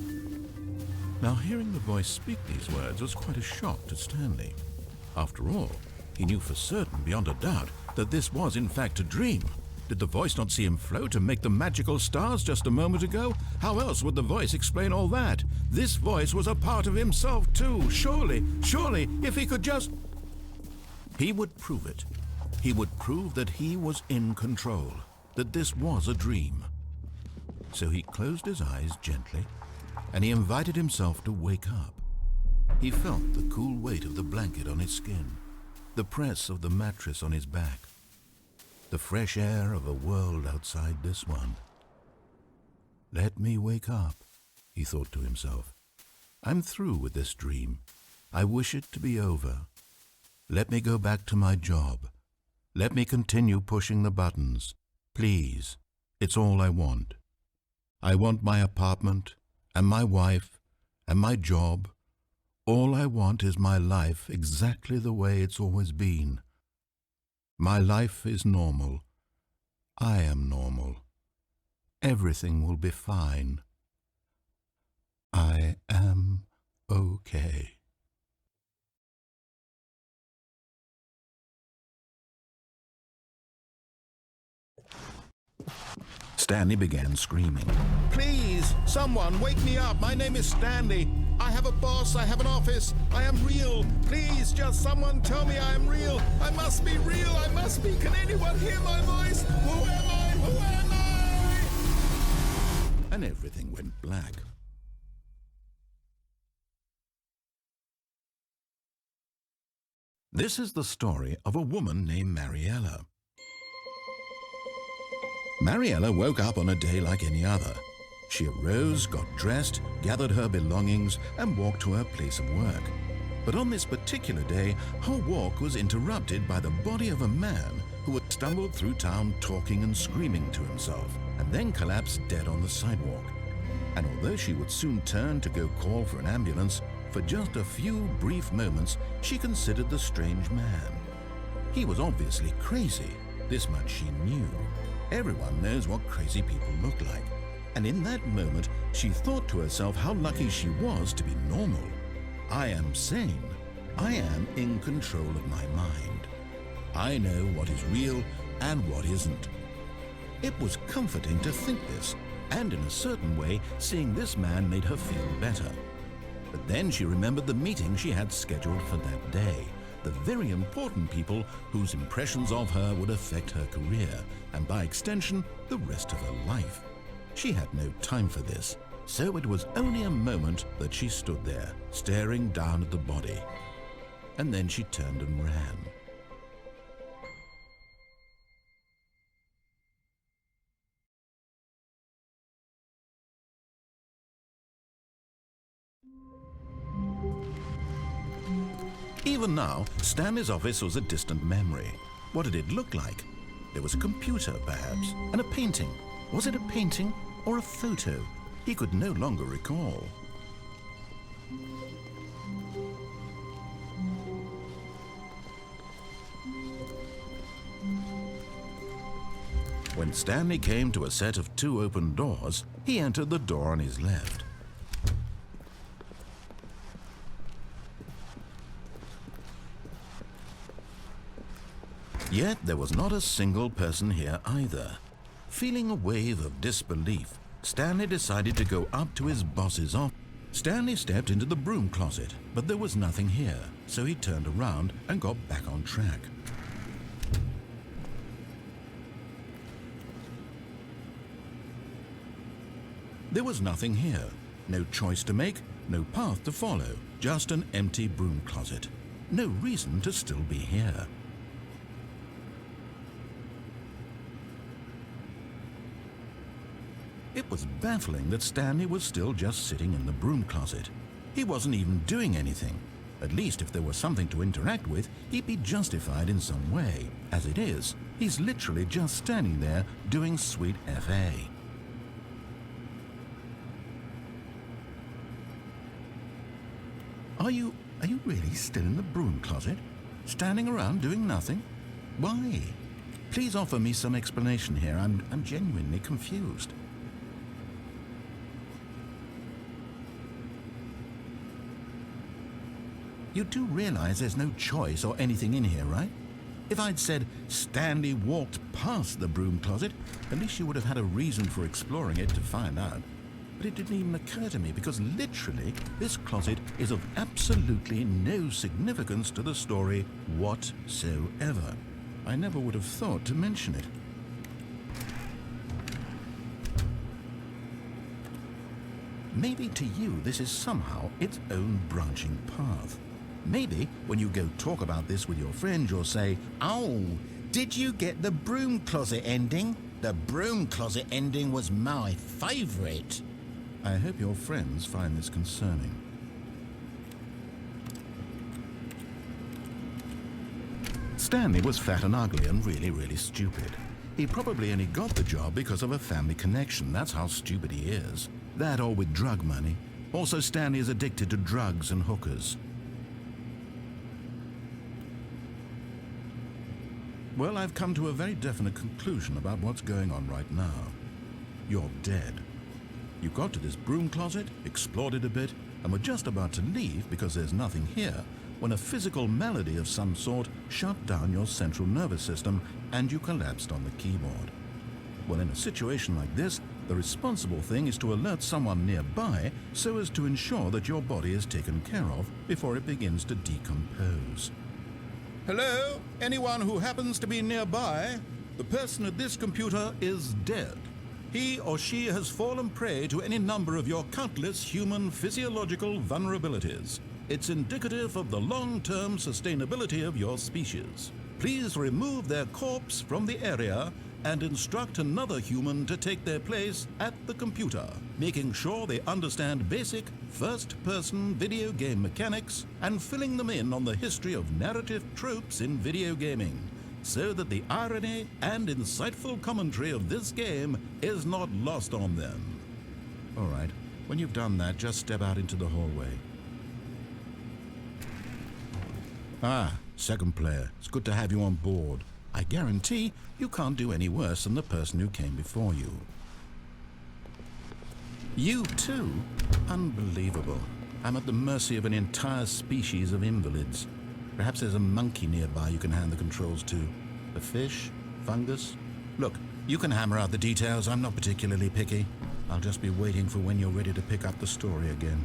Now, hearing the voice speak these words was quite a shock to Stanley. After all, he knew for certain, beyond a doubt, that this was in fact a dream. Did the voice not see him float and make the magical stars just a moment ago? How else would the voice explain all that? This voice was a part of himself too. Surely, if he could just... He would prove it. He would prove that he was in control, that this was a dream. So he closed his eyes gently, and he invited himself to wake up. He felt the cool weight of the blanket on his skin, the press of the mattress on his back, the fresh air of a world outside this one. Let me wake up, he thought to himself. I'm through with this dream. I wish it to be over. Let me go back to my job. Let me continue pushing the buttons. Please, it's all I want. I want my apartment, and my wife, and my job. All I want is my life exactly the way it's always been. My life is normal. I am normal. Everything will be fine. I am okay. Stanley began screaming. Please, someone, wake me up. My name is Stanley. I have a boss. I have an office. I am real. Please, just someone tell me I am real. I must be real. I must be. Can anyone hear my voice? Who am I? Who am I? And everything went black. This is the story of a woman named Mariella. Mariella woke up on a day like any other. She arose, got dressed, gathered her belongings, and walked to her place of work. But on this particular day, her walk was interrupted by the body of a man who had stumbled through town talking and screaming to himself, and then collapsed dead on the sidewalk. And although she would soon turn to go call for an ambulance, for just a few brief moments she considered the strange man. He was obviously crazy, this much she knew. Everyone knows what crazy people look like. And in that moment, she thought to herself how lucky she was to be normal. I am sane. I am in control of my mind. I know what is real and what isn't. It was comforting to think this, and in a certain way, seeing this man made her feel better. But then she remembered the meeting she had scheduled for that day, the very important people whose impressions of her would affect her career, and by extension, the rest of her life. She had no time for this, so it was only a moment that she stood there, staring down at the body. And then she turned and ran. Even now, Stanley's office was a distant memory. What did it look like? There was a computer, perhaps, and a painting. Was it a painting or a photo? He could no longer recall. When Stanley came to a set of 2 open doors, he entered the door on his left. Yet there was not a single person here either. Feeling a wave of disbelief, Stanley decided to go up to his boss's office. Stanley stepped into the broom closet, but there was nothing here, so he turned around and got back on track. There was nothing here. No choice to make, no path to follow, just an empty broom closet. No reason to still be here. It was baffling that Stanley was still just sitting in the broom closet. He wasn't even doing anything. At least if there was something to interact with, he'd be justified in some way. As it is, he's literally just standing there doing sweet FA. Are you really still in the broom closet? Standing around doing nothing? Why? Please offer me some explanation here. I'm genuinely confused. You do realize there's no choice or anything in here, right? If I'd said Stanley walked past the broom closet, at least you would have had a reason for exploring it to find out. But it didn't even occur to me because literally this closet is of absolutely no significance to the story whatsoever. I never would have thought to mention it. Maybe to you this is somehow its own branching path. Maybe when you go talk about this with your friends, you'll say, "Oh, did you get the broom closet ending? The broom closet ending was my favorite." I hope your friends find this concerning. Stanley was fat and ugly and really stupid. He probably only got the job because of a family connection. That's how stupid he is. That or with drug money. Also, Stanley is addicted to drugs and hookers. Well, I've come to a very definite conclusion about what's going on right now. You're dead. You got to this broom closet, explored it a bit, and were just about to leave because there's nothing here, when a physical malady of some sort shut down your central nervous system and you collapsed on the keyboard. Well, in a situation like this, the responsible thing is to alert someone nearby so as to ensure that your body is taken care of before it begins to decompose. Hello? Anyone who happens to be nearby? The person at this computer is dead. He or she has fallen prey to any number of your countless human physiological vulnerabilities. It's indicative of the long-term sustainability of your species. Please remove their corpse from the area and instruct another human to take their place at the computer, making sure they understand basic first-person video game mechanics and filling them in on the history of narrative tropes in video gaming, so that the irony and insightful commentary of this game is not lost on them. All right, when you've done that, just step out into the hallway. Ah, second player, it's good to have you on board. I guarantee you can't do any worse than the person who came before you. You too? Unbelievable. I'm at the mercy of an entire species of invalids. Perhaps there's a monkey nearby you can hand the controls to. A fish? Fungus? Look, you can hammer out the details. I'm not particularly picky. I'll just be waiting for when you're ready to pick up the story again.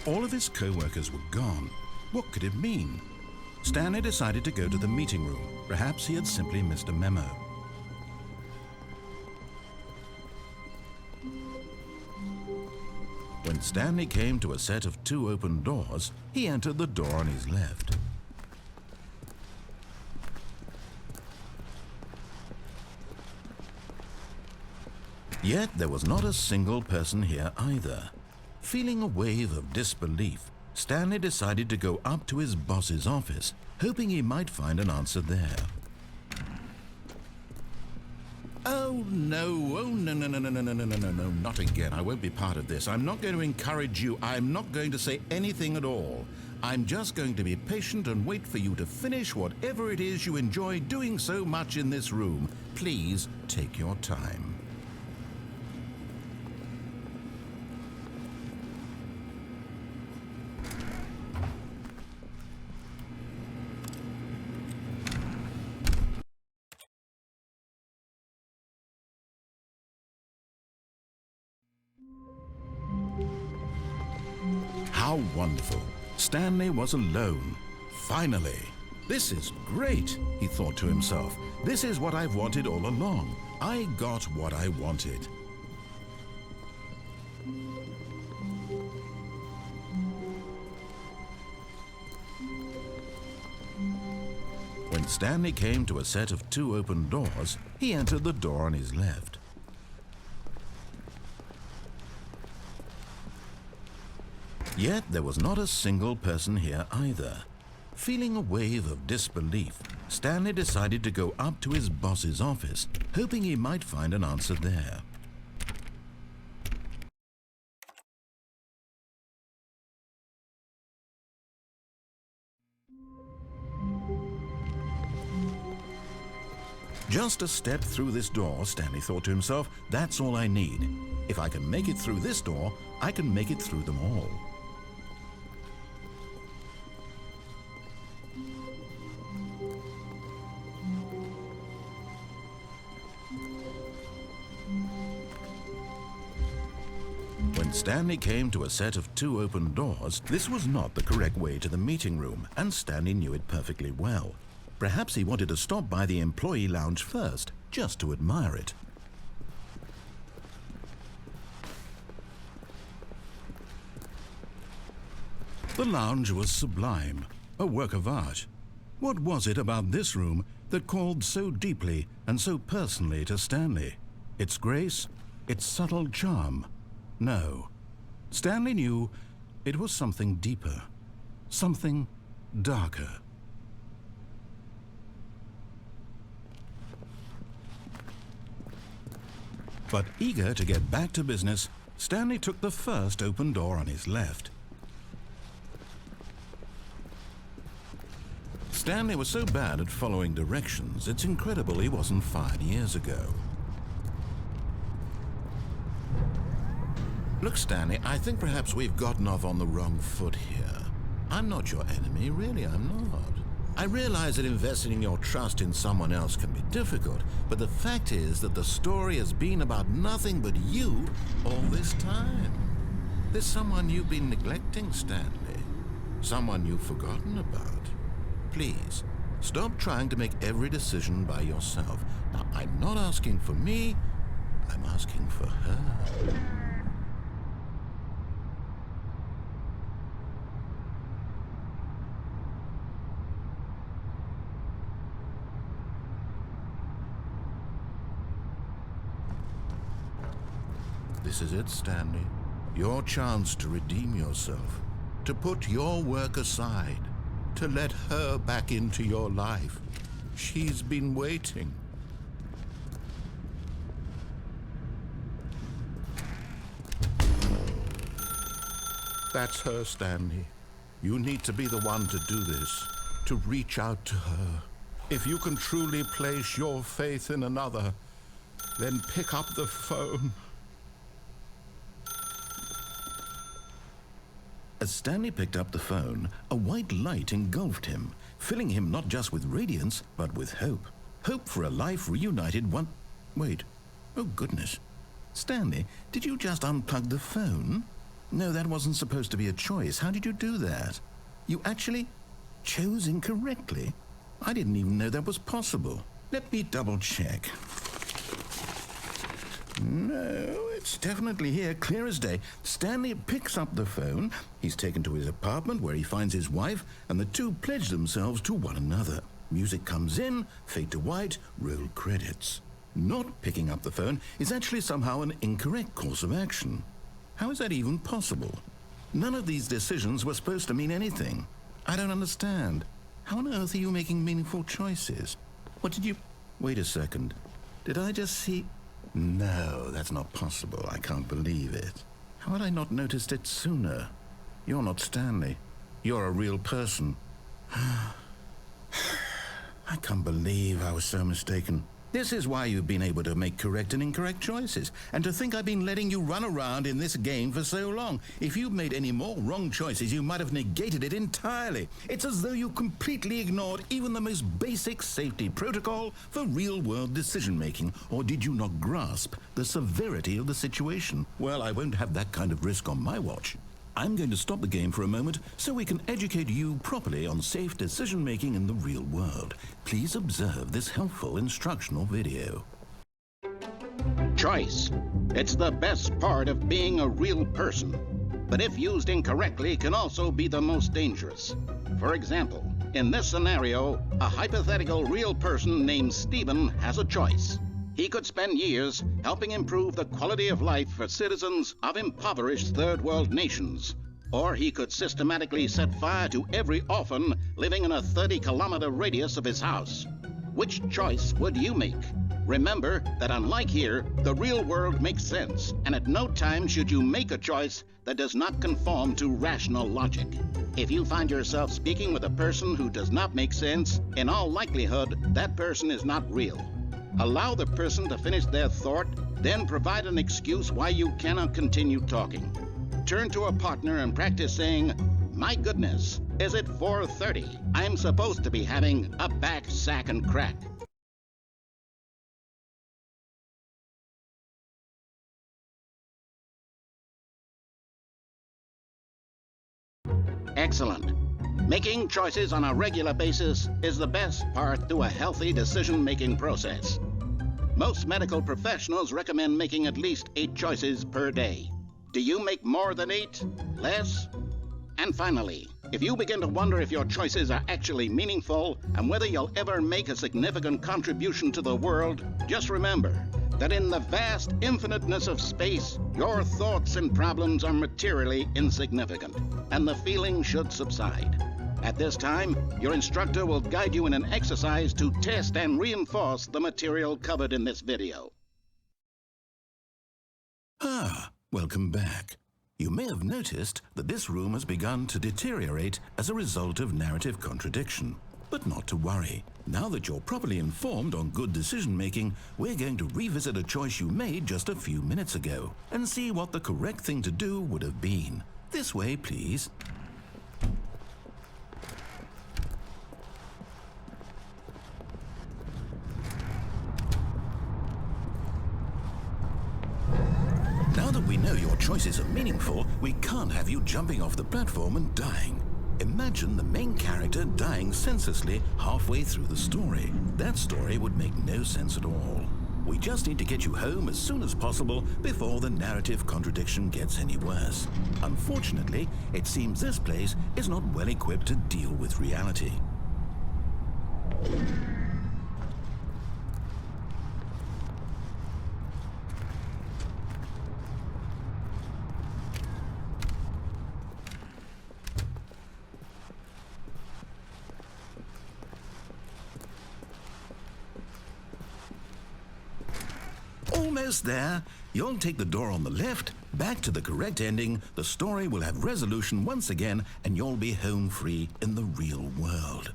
All of his co-workers were gone. What could it mean? Stanley decided to go to the meeting room. Perhaps he had simply missed a memo. When Stanley came to a set of 2 open doors, he entered the door on his left. Yet there was not a single person here either. Feeling a wave of disbelief, Stanley decided to go up to his boss's office, hoping he might find an answer there. Oh no, no, not again. I won't be part of this. I'm not going to encourage you. I'm not going to say anything at all. I'm just going to be patient and wait for you to finish whatever it is you enjoy doing so much in this room. Please take your time. How wonderful. Stanley was alone. Finally. This is great, he thought to himself. This is what I've wanted all along. I got what I wanted. When Stanley came to a set of 2 open doors, he entered the door on his left. Yet there was not a single person here either. Feeling a wave of disbelief, Stanley decided to go up to his boss's office, hoping he might find an answer there. Just a step through this door, Stanley thought to himself, that's all I need. If I can make it through this door, I can make it through them all. When Stanley came to a set of 2 open doors, this was not the correct way to the meeting room, and Stanley knew it perfectly well. Perhaps he wanted to stop by the employee lounge first, just to admire it. The lounge was sublime, a work of art. What was it about this room that called so deeply and so personally to Stanley? Its grace? Its subtle charm? No. Stanley knew it was something deeper, something darker. But eager to get back to business, Stanley took the first open door on his left. Stanley was so bad at following directions, it's incredible he wasn't fired years ago. Look, Stanley, I think perhaps we've gotten off on the wrong foot here. I'm not your enemy, really, I'm not. I realize that investing your trust in someone else can be difficult, but the fact is that the story has been about nothing but you all this time. There's someone you've been neglecting, Stanley. Someone you've forgotten about. Please, stop trying to make every decision by yourself. Now, I'm not asking for me, I'm asking for her. This is it, Stanley. Your chance to redeem yourself, to put your work aside, to let her back into your life. She's been waiting. That's her, Stanley. You need to be the one to do this, to reach out to her. If you can truly place your faith in another, then pick up the phone. As Stanley picked up the phone, a white light engulfed him, filling him not just with radiance, but with hope. Hope for a life reunited one... Wait. Oh, goodness. Stanley, did you just unplug the phone? No, that wasn't supposed to be a choice. How did you do that? You actually chose incorrectly? I didn't even know that was possible. Let me double check. No, it's definitely here, clear as day. Stanley picks up the phone. He's taken to his apartment where he finds his wife, and the two pledge themselves to one another. Music comes in, fade to white, roll credits. Not picking up the phone is actually somehow an incorrect course of action. How is that even possible? None of these decisions were supposed to mean anything. I don't understand. How on earth are you making meaningful choices? What did you... Wait a second. Did I just see... No, that's not possible. I can't believe it. How had I not noticed it sooner? You're not Stanley. You're a real person. I can't believe I was so mistaken. This is why you've been able to make correct and incorrect choices. And to think I've been letting you run around in this game for so long. If you'd made any more wrong choices, you might have negated it entirely. It's as though you completely ignored even the most basic safety protocol for real-world decision-making. Or did you not grasp the severity of the situation? Well, I won't have that kind of risk on my watch. I'm going to stop the game for a moment so we can educate you properly on safe decision-making in the real world. Please observe this helpful instructional video. Choice. It's the best part of being a real person. But if used incorrectly, can also be the most dangerous. For example, in this scenario, a hypothetical real person named Stephen has a choice. He could spend years helping improve the quality of life for citizens of impoverished third world nations. Or he could systematically set fire to every orphan living in a 30-kilometer radius of his house. Which choice would you make? Remember that unlike here, the real world makes sense, and at no time should you make a choice that does not conform to rational logic. If you find yourself speaking with a person who does not make sense, in all likelihood, that person is not real. Allow the person to finish their thought, then provide an excuse why you cannot continue talking. Turn to a partner and practice saying, "My goodness, is it 4:30? I'm supposed to be having a back, sack, and crack." Excellent. Making choices on a regular basis is the best part to a healthy decision-making process. Most medical professionals recommend making at least 8 choices per day. Do you make more than 8? Less? And finally, if you begin to wonder if your choices are actually meaningful and whether you'll ever make a significant contribution to the world, just remember that in the vast infiniteness of space, your thoughts and problems are materially insignificant, and the feeling should subside. At this time, your instructor will guide you in an exercise to test and reinforce the material covered in this video. Welcome back. You may have noticed that this room has begun to deteriorate as a result of narrative contradiction. But not to worry. Now that you're properly informed on good decision-making, we're going to revisit a choice you made just a few minutes ago and see what the correct thing to do would have been. This way, please. Now that we know your choices are meaningful, we can't have you jumping off the platform and dying. Imagine the main character dying senselessly halfway through the story. That story would make no sense at all. We just need to get you home as soon as possible before the narrative contradiction gets any worse. Unfortunately, it seems this place is not well equipped to deal with reality. Almost there. You'll take the door on the left, back to the correct ending, the story will have resolution once again, and you'll be home free in the real world.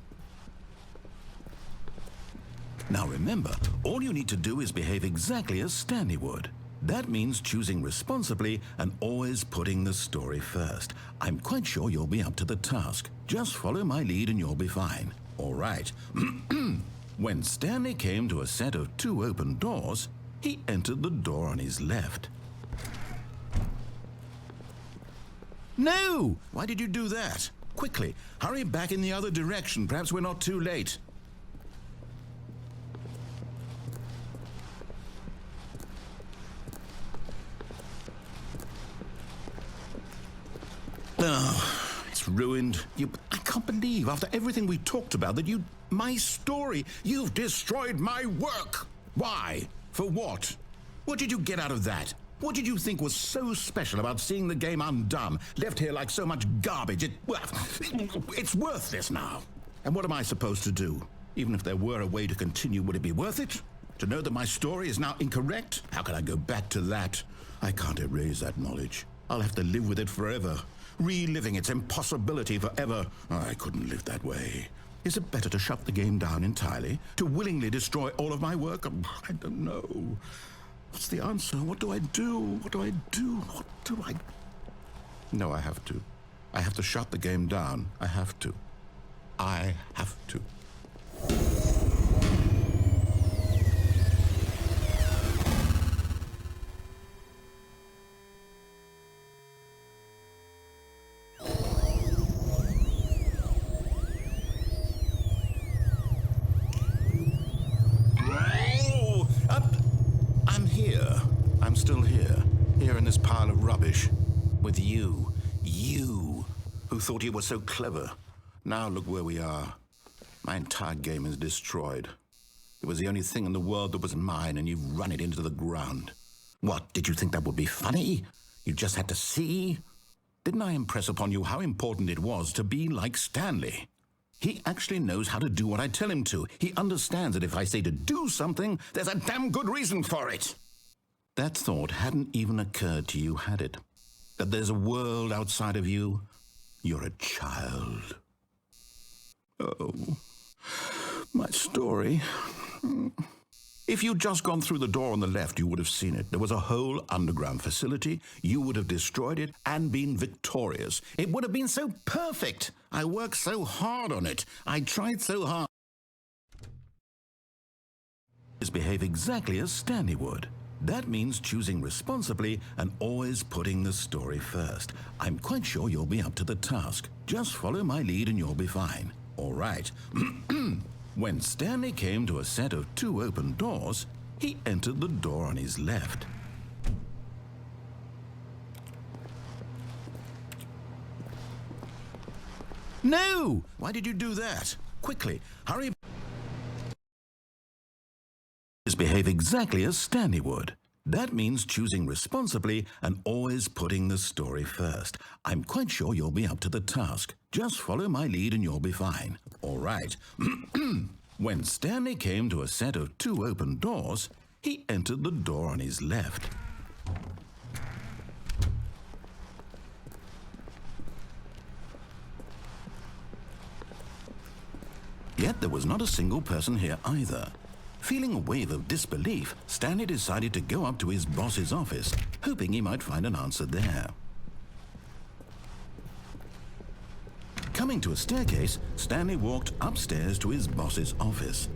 Now remember, all you need to do is behave exactly as Stanley would. That means choosing responsibly and always putting the story first. I'm quite sure you'll be up to the task. Just follow my lead and you'll be fine. All right. When Stanley came to a set of 2 open doors, he entered the door on his left. No! Why did you do that? Quickly, hurry back in the other direction. Perhaps we're not too late. Oh, it's ruined. I can't believe, after everything we talked about, that my story, you've destroyed my work. Why? For what? What did you get out of that? What did you think was so special about seeing the game undone, left here like so much garbage? It's worthless now. And what am I supposed to do? Even if there were a way to continue, would it be worth it? To know that my story is now incorrect? How can I go back to that? I can't erase that knowledge. I'll have to live with it forever, reliving its impossibility forever. I couldn't live that way. Is it better to shut the game down entirely? To willingly destroy all of my work? I don't know. What's the answer? What do I do? What do I do? What do I... No, I have to. I have to shut the game down. I have to. I have to. I'm still here in this pile of rubbish, with you who thought you were so clever. Now look where we are. My entire game is destroyed. It was the only thing in the world that was mine, and you've run it into the ground. What, did you think that would be funny? You just had to see? Didn't I impress upon you how important it was to be like Stanley? He actually knows how to do what I tell him to. He understands that if I say to do something, there's a damn good reason for it. That thought hadn't even occurred to you, had it? That there's a world outside of you? You're a child. Oh, my story. If you'd just gone through the door on the left, you would have seen it. There was a whole underground facility. You would have destroyed it and been victorious. It would have been so perfect. I worked so hard on it. I tried so hard. Behave exactly as Stanley would. That means choosing responsibly and always putting the story first. I'm quite sure you'll be up to the task. Just follow my lead and you'll be fine. All right. When Stanley came to a set of 2 open doors, he entered the door on his left. No! Why did you do that? Quickly, hurry. Behave exactly as Stanley would. That means choosing responsibly and always putting the story first. I'm quite sure you'll be up to the task. Just follow my lead and you'll be fine. All right. When Stanley came to a set of 2 open doors, he entered the door on his left. Yet there was not a single person here either. Feeling a wave of disbelief, Stanley decided to go up to his boss's office, hoping he might find an answer there. Coming to a staircase, Stanley walked upstairs to his boss's office.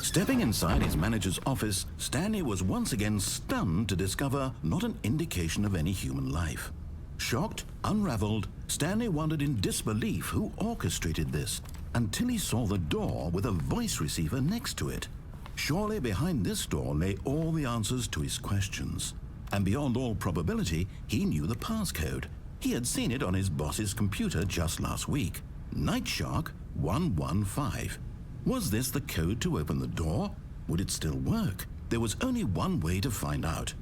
Stepping inside his manager's office, Stanley was once again stunned to discover not an indication of any human life. Shocked, unraveled, Stanley wondered in disbelief who orchestrated this, until he saw the door with a voice receiver next to it. Surely behind this door lay all the answers to his questions. And beyond all probability, he knew the passcode. He had seen it on his boss's computer just last week. Nightshark 115. Was this the code to open the door? Would it still work? There was only one way to find out.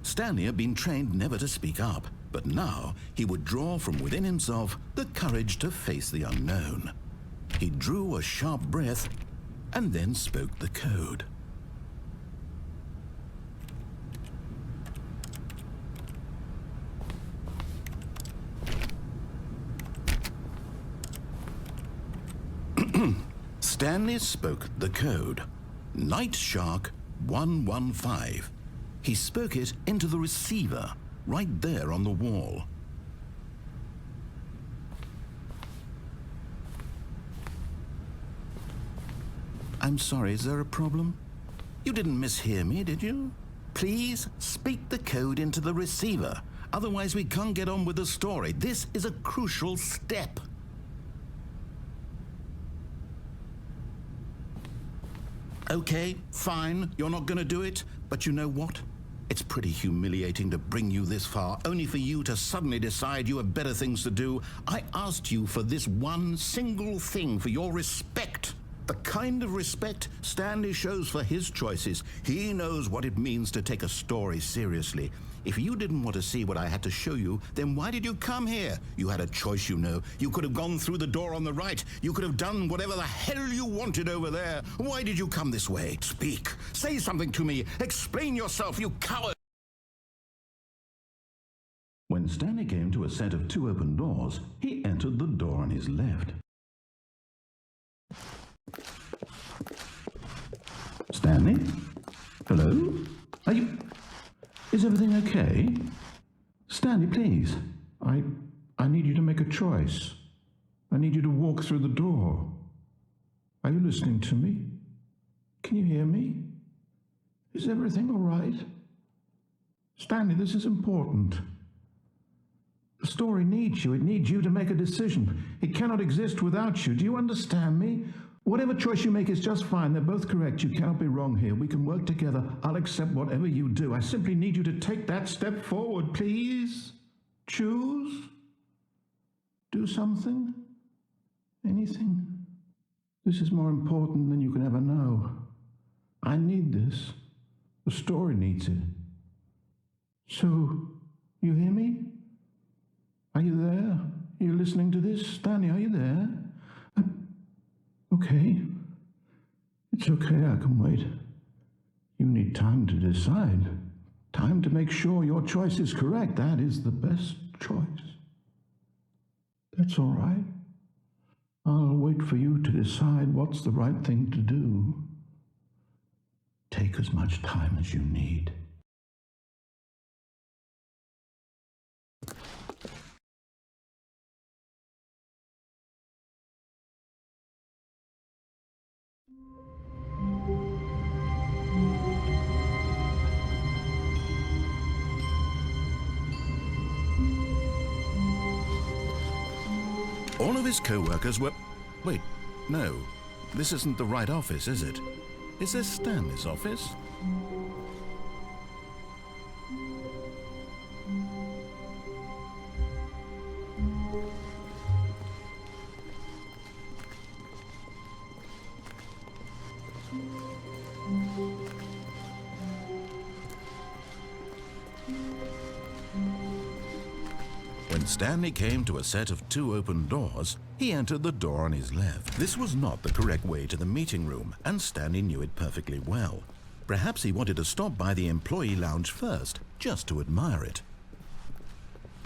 Stanley had been trained never to speak up, but now he would draw from within himself the courage to face the unknown. He drew a sharp breath and then spoke the code. Stanley spoke the code. Nightshark 115. He spoke it into the receiver, right there on the wall. I'm sorry, is there a problem? You didn't mishear me, did you? Please speak the code into the receiver. Otherwise we can't get on with the story. This is a crucial step. Okay, fine, you're not going to do it, but you know what? It's pretty humiliating to bring you this far, only for you to suddenly decide you have better things to do. I asked you for this one single thing, for your respect. The kind of respect Stanley shows for his choices. He knows what it means to take a story seriously. If you didn't want to see what I had to show you, then why did you come here? You had a choice, you know. You could have gone through the door on the right. You could have done whatever the hell you wanted over there. Why did you come this way? Speak. Say something to me. Explain yourself, you coward. When Stanley came to a set of 2 open doors, he entered the door on his left. Stanley? Hello? Are you... Is everything okay? Stanley, please. I need you to make a choice. I need you to walk through the door. Are you listening to me? Can you hear me? Is everything all right? Stanley, this is important. The story needs you. It needs you to make a decision. It cannot exist without you. Do you understand me? Whatever choice you make is just fine. They're both correct. You cannot be wrong here. We can work together. I'll accept whatever you do. I simply need you to take that step forward, please. Choose. Do something. Anything. This is more important than you can ever know. I need this. The story needs it. So, you hear me? Are you there? Are you listening to this? Stanley, are you there? Okay. It's okay, I can wait. You need time to decide. Time to make sure your choice is correct. That is the best choice. That's all right. I'll wait for you to decide what's the right thing to do. Take as much time as you need. All of his co-workers were... Wait, no. This isn't the right office, is it? Is this Stanley's office? When Stanley came to a set of 2 open doors, he entered the door on his left. This was not the correct way to the meeting room, and Stanley knew it perfectly well. Perhaps he wanted to stop by the employee lounge first, just to admire it.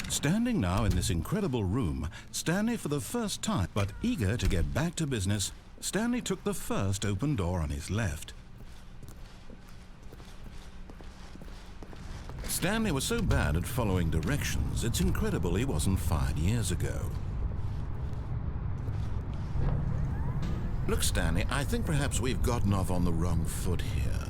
Standing now in this incredible room, Stanley for the first time, but eager to get back to business, Stanley took the first open door on his left. Stanley was so bad at following directions, it's incredible he wasn't fired years ago. Look, Stanley, I think perhaps we've gotten off on the wrong foot here.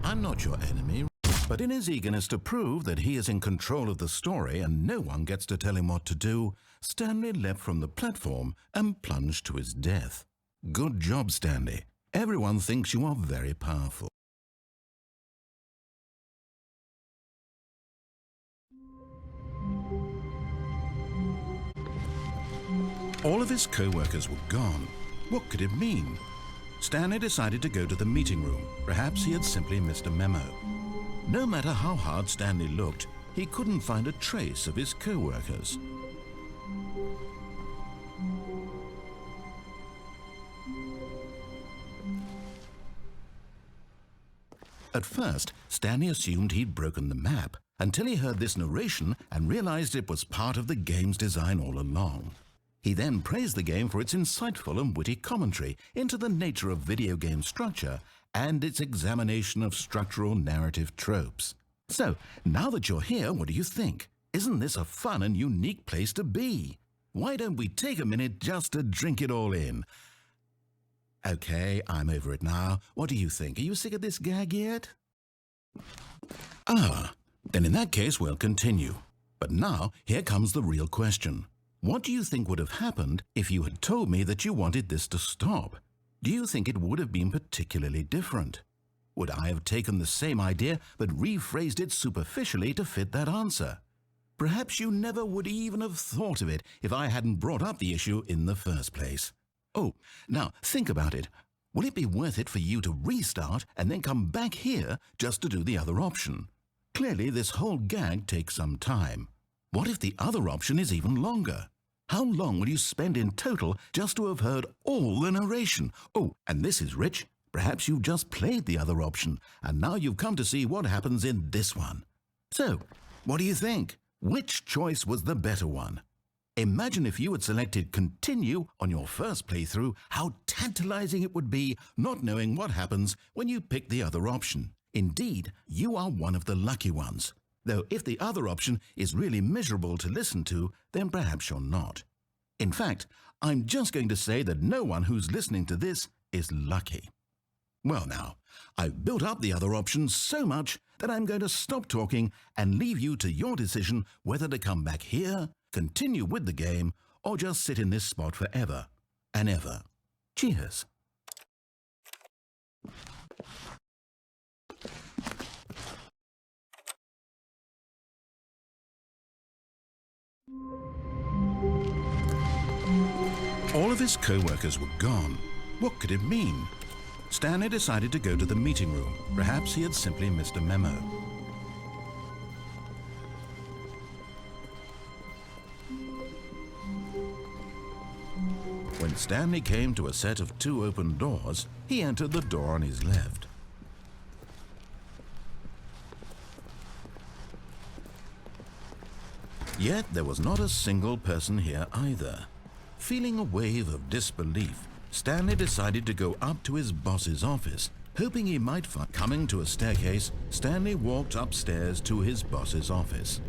I'm not your enemy. But in his eagerness to prove that he is in control of the story and no one gets to tell him what to do, Stanley leapt from the platform and plunged to his death. Good job, Stanley. Everyone thinks you are very powerful. All of his co-workers were gone. What could it mean? Stanley decided to go to the meeting room. Perhaps he had simply missed a memo. No matter how hard Stanley looked, he couldn't find a trace of his co-workers. At first, Stanley assumed he'd broken the map, until he heard this narration and realized it was part of the game's design all along. He then praised the game for its insightful and witty commentary into the nature of video game structure and its examination of structural narrative tropes. So, now that you're here, what do you think? Isn't this a fun and unique place to be? Why don't we take a minute just to drink it all in? Okay, I'm over it now. What do you think? Are you sick of this gag yet? Then in that case, we'll continue. But now, here comes the real question. What do you think would have happened if you had told me that you wanted this to stop? Do you think it would have been particularly different? Would I have taken the same idea but rephrased it superficially to fit that answer? Perhaps you never would even have thought of it if I hadn't brought up the issue in the first place. Oh, now think about it. Will it be worth it for you to restart and then come back here just to do the other option? Clearly, this whole gag takes some time. What if the other option is even longer? How long will you spend in total just to have heard all the narration? Oh, and this is rich. Perhaps you've just played the other option, and now you've come to see what happens in this one. So, what do you think? Which choice was the better one? Imagine if you had selected Continue on your first playthrough, how tantalizing it would be not knowing what happens when you pick the other option. Indeed, you are one of the lucky ones. Though if the other option is really miserable to listen to, then perhaps you're not. In fact, I'm just going to say that no one who's listening to this is lucky. Well now, I've built up the other option so much that I'm going to stop talking and leave you to your decision whether to come back here, continue with the game, or just sit in this spot forever and ever. Cheers. All of his co-workers were gone. What could it mean? Stanley decided to go to the meeting room. Perhaps he had simply missed a memo. When Stanley came to a set of 2 open doors, he entered the door on his left. Yet there was not a single person here either. Feeling a wave of disbelief, Stanley decided to go up to his boss's office, hoping he might find. Coming to a staircase, Stanley walked upstairs to his boss's office.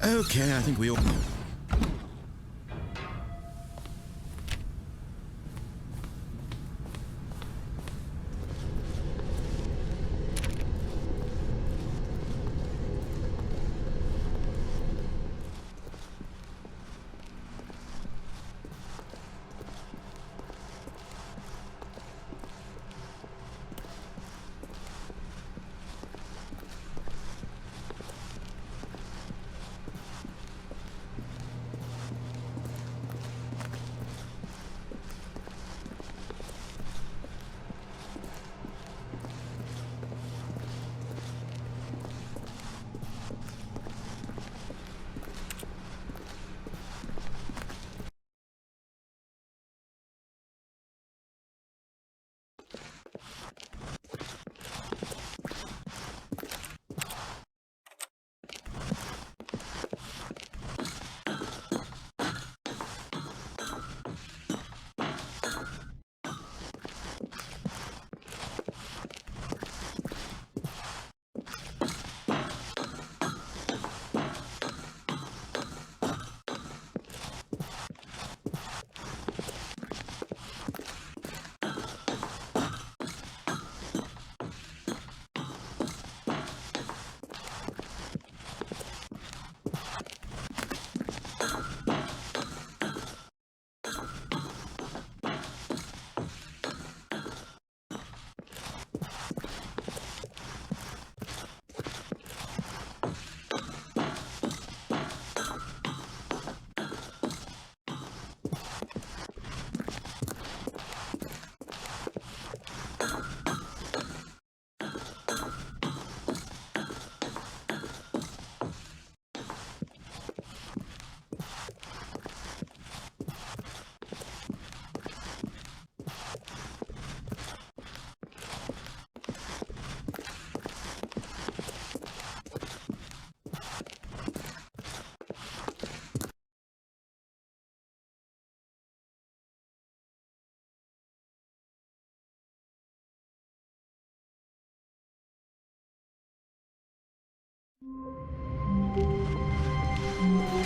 Okay, I think we all...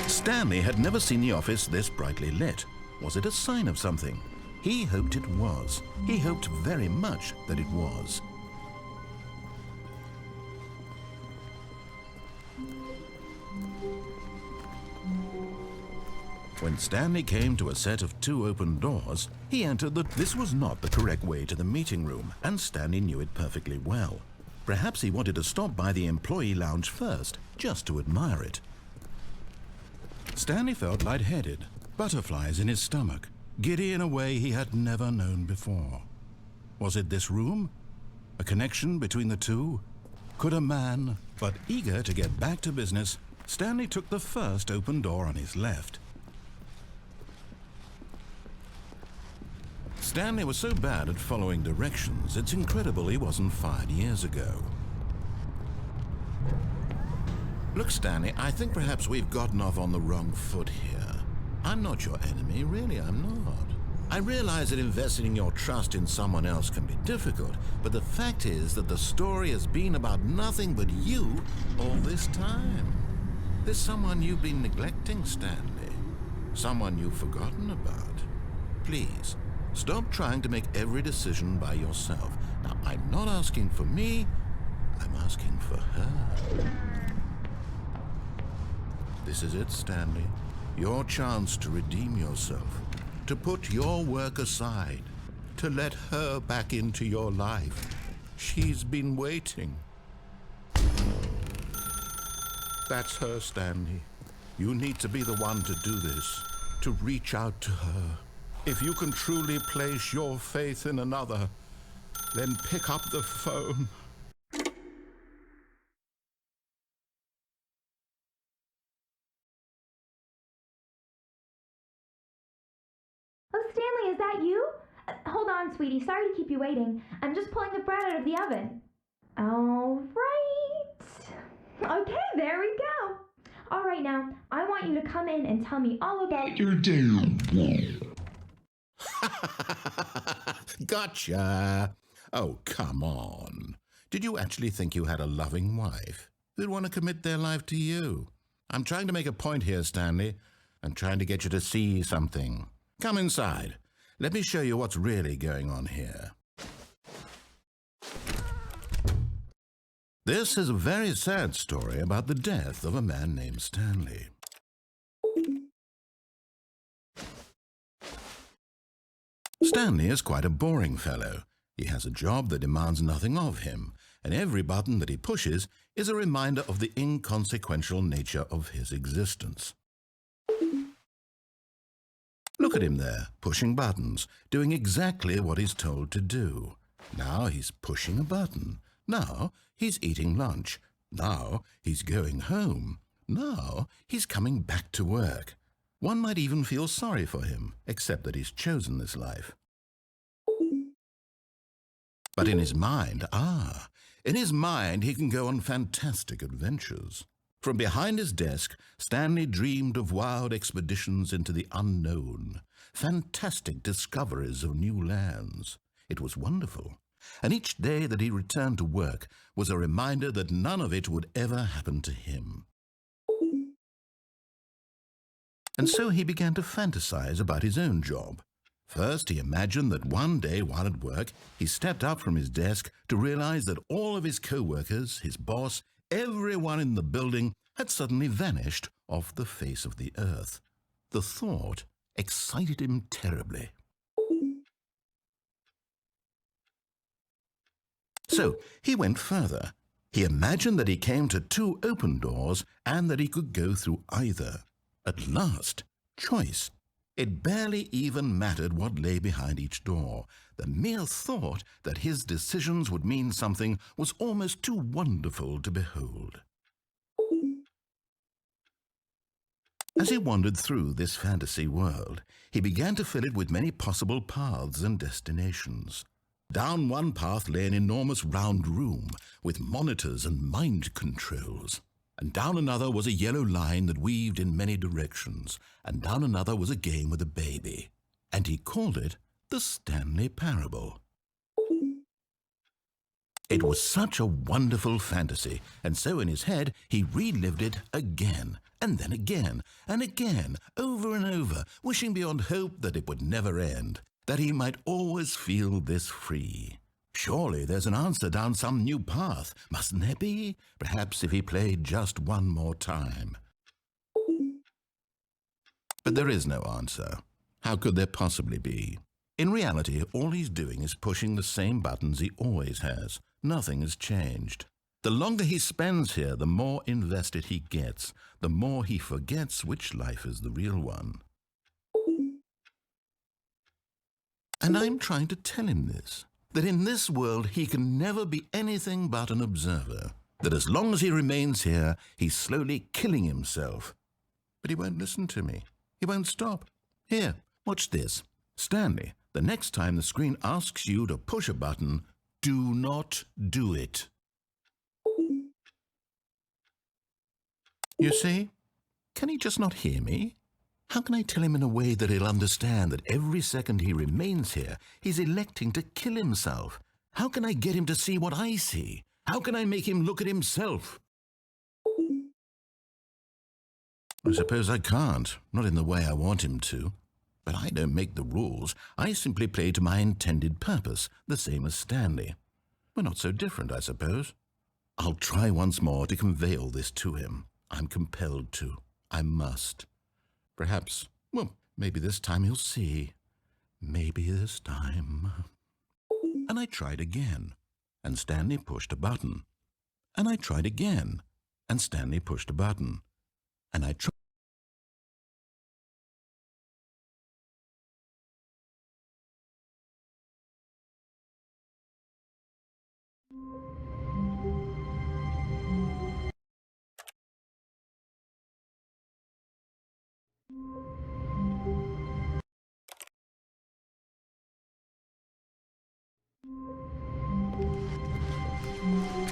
Stanley had never seen the office this brightly lit. Was it a sign of something? He hoped it was. He hoped very much that it was. When Stanley came to a set of 2 open doors, he entered this was not the correct way to the meeting room, and Stanley knew it perfectly well. Perhaps he wanted to stop by the employee lounge first, just to admire it. Stanley felt lightheaded, butterflies in his stomach, giddy in a way he had never known before. Was it this room? A connection between the two? Could a man... But eager to get back to business, Stanley took the first open door on his left. Stanley was so bad at following directions, it's incredible he wasn't fired years ago. Look, Stanley, I think perhaps we've gotten off on the wrong foot here. I'm not your enemy, really, I'm not. I realize that investing your trust in someone else can be difficult, but the fact is that the story has been about nothing but you all this time. There's someone you've been neglecting, Stanley. Someone you've forgotten about. Please, stop trying to make every decision by yourself. Now, I'm not asking for me, I'm asking for her. This is it, Stanley. Your chance to redeem yourself, to put your work aside, to let her back into your life. She's been waiting. That's her, Stanley. You need to be the one to do this, to reach out to her. If you can truly place your faith in another, then pick up the phone. Oh, Stanley, is that you? Hold on, sweetie. Sorry to keep you waiting. I'm just pulling the bread out of the oven. All right. Okay, there we go. All right, now, I want you to come in and tell me all about your day. Gotcha. Oh, come on. Did you actually think you had a loving wife who'd want to commit their life to you? I'm trying to make a point here, Stanley. I'm trying to get you to see something. Come inside. Let me show you what's really going on here. This is a very sad story about the death of a man named Stanley. Stanley is quite a boring fellow. He has a job that demands nothing of him, and every button that he pushes is a reminder of the inconsequential nature of his existence. Look at him there, pushing buttons, doing exactly what he's told to do. Now he's pushing a button. Now he's eating lunch. Now he's going home. Now he's coming back to work. One might even feel sorry for him, except that he's chosen this life. But in his mind, he can go on fantastic adventures. From behind his desk, Stanley dreamed of wild expeditions into the unknown, fantastic discoveries of new lands. It was wonderful, and each day that he returned to work was a reminder that none of it would ever happen to him. And so he began to fantasize about his own job. First, he imagined that one day while at work, he stepped up from his desk to realize that all of his co-workers, his boss, everyone in the building had suddenly vanished off the face of the earth. The thought excited him terribly. So he went further. He imagined that he came to 2 open doors and that he could go through either. At last, choice. It barely even mattered what lay behind each door. The mere thought that his decisions would mean something was almost too wonderful to behold. As he wandered through this fantasy world, he began to fill it with many possible paths and destinations. Down one path lay an enormous round room with monitors and mind controls. And down another was a yellow line that weaved in many directions, and down another was a game with a baby. And he called it the Stanley Parable. It was such a wonderful fantasy, and so in his head he relived it again, and then again, and again, over and over, wishing beyond hope that it would never end, that he might always feel this free. Surely there's an answer down some new path, mustn't there be? Perhaps if he played just one more time. But there is no answer. How could there possibly be? In reality, all he's doing is pushing the same buttons he always has. Nothing has changed. The longer he spends here, the more invested he gets, the more he forgets which life is the real one. And I'm trying to tell him this. That in this world he can never be anything but an observer, that as long as he remains here, he's slowly killing himself. But he won't listen to me. He won't stop. Here, watch this. Stanley, the next time the screen asks you to push a button, do not do it. You see? Can he just not hear me? How can I tell him in a way that he'll understand that every second he remains here, he's electing to kill himself? How can I get him to see what I see? How can I make him look at himself? I suppose I can't, not in the way I want him to. But I don't make the rules. I simply play to my intended purpose, the same as Stanley. We're not so different, I suppose. I'll try once more to convey all this to him. I'm compelled to. I must. Perhaps, well, maybe this time he'll see. Maybe this time. And I tried again, and Stanley pushed a button. And I tried again, and Stanley pushed a button. And I tried.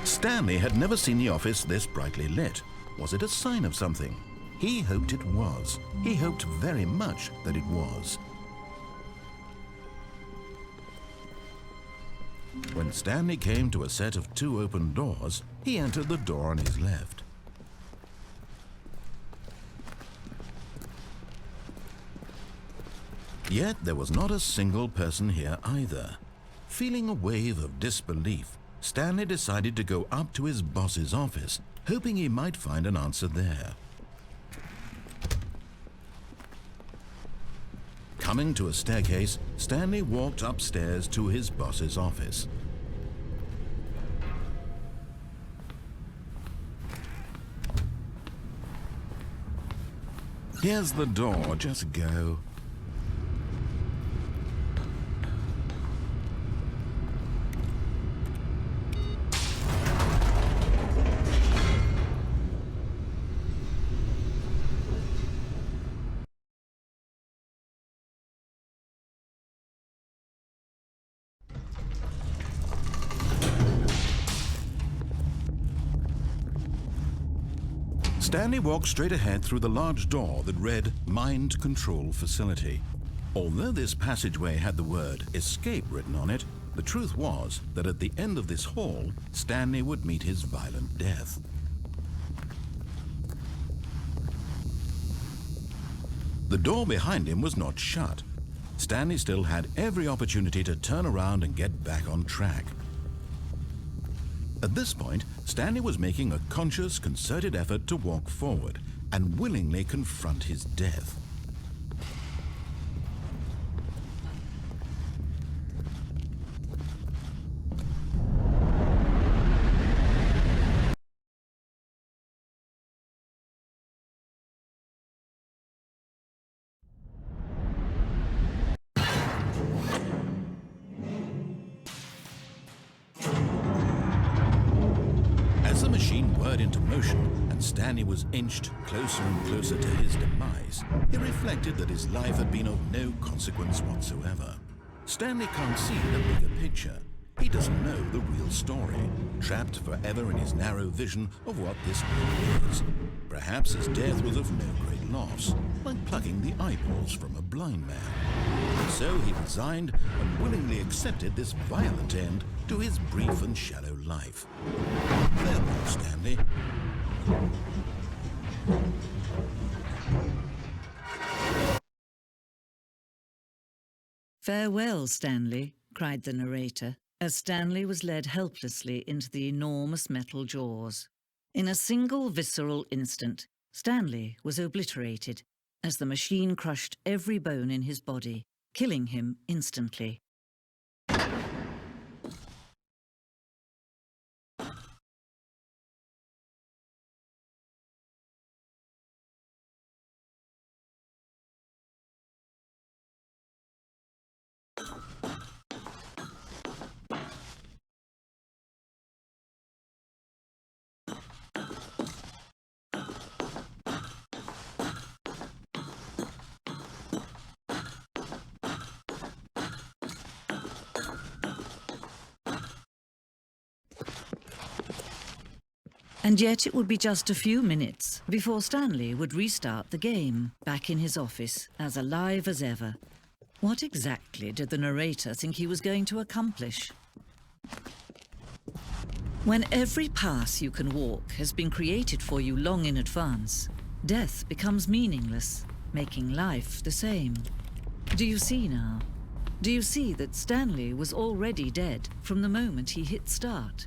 Stanley had never seen the office this brightly lit. Was it a sign of something? He hoped it was. He hoped very much that it was. When Stanley came to a set of 2 open doors, he entered the door on his left. Yet there was not a single person here either. Feeling a wave of disbelief, Stanley decided to go up to his boss's office, hoping he might find an answer there. Coming to a staircase, Stanley walked upstairs to his boss's office. Here's the door, just go. Stanley walked straight ahead through the large door that read Mind Control Facility. Although this passageway had the word Escape written on it, the truth was that at the end of this hall, Stanley would meet his violent death. The door behind him was not shut. Stanley still had every opportunity to turn around and get back on track. At this point, Stanley was making a conscious, concerted effort to walk forward and willingly confront his death. As the machine whirred into motion and Stanley was inched closer and closer to his demise, he reflected that his life had been of no consequence whatsoever. Stanley can't see the bigger picture. He doesn't know the real story, trapped forever in his narrow vision of what this world is. Perhaps his death was of no great loss, like plucking the eyeballs from a blind man. So he resigned and willingly accepted this violent end to his brief and shallow life. Farewell, Stanley. "Farewell, Stanley," cried the narrator, as Stanley was led helplessly into the enormous metal jaws. In a single visceral instant, Stanley was obliterated as the machine crushed every bone in his body, killing him instantly. And yet it would be just a few minutes before Stanley would restart the game, back in his office, as alive as ever. What exactly did the narrator think he was going to accomplish? When every path you can walk has been created for you long in advance, death becomes meaningless, making life the same. Do you see now? Do you see that Stanley was already dead from the moment he hit start?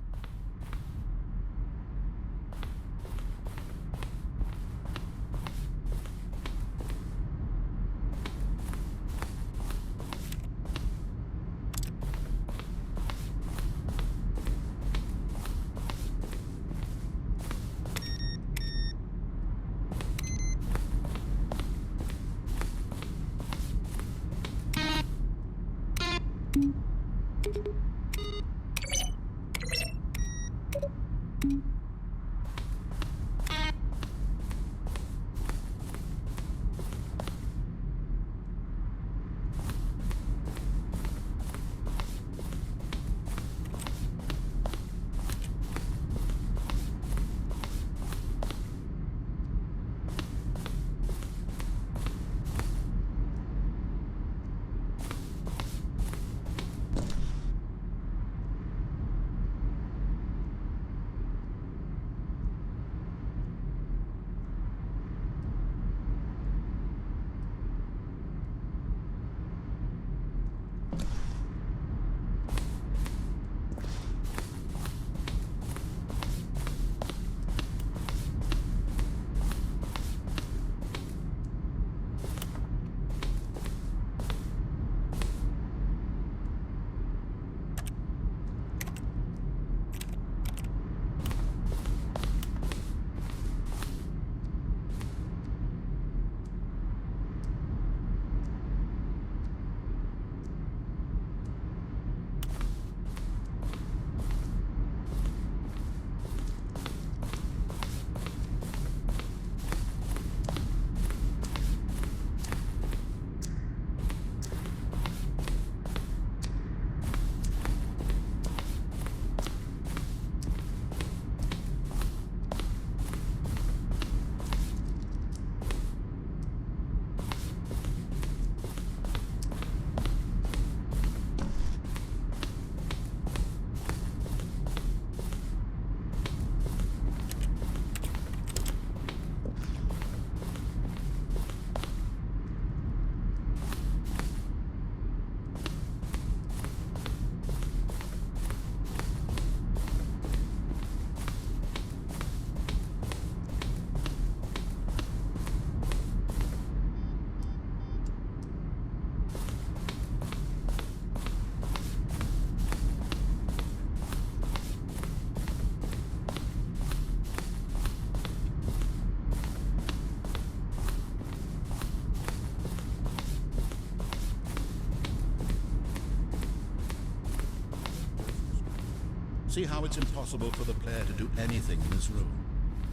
See how it's impossible for the player to do anything in this room?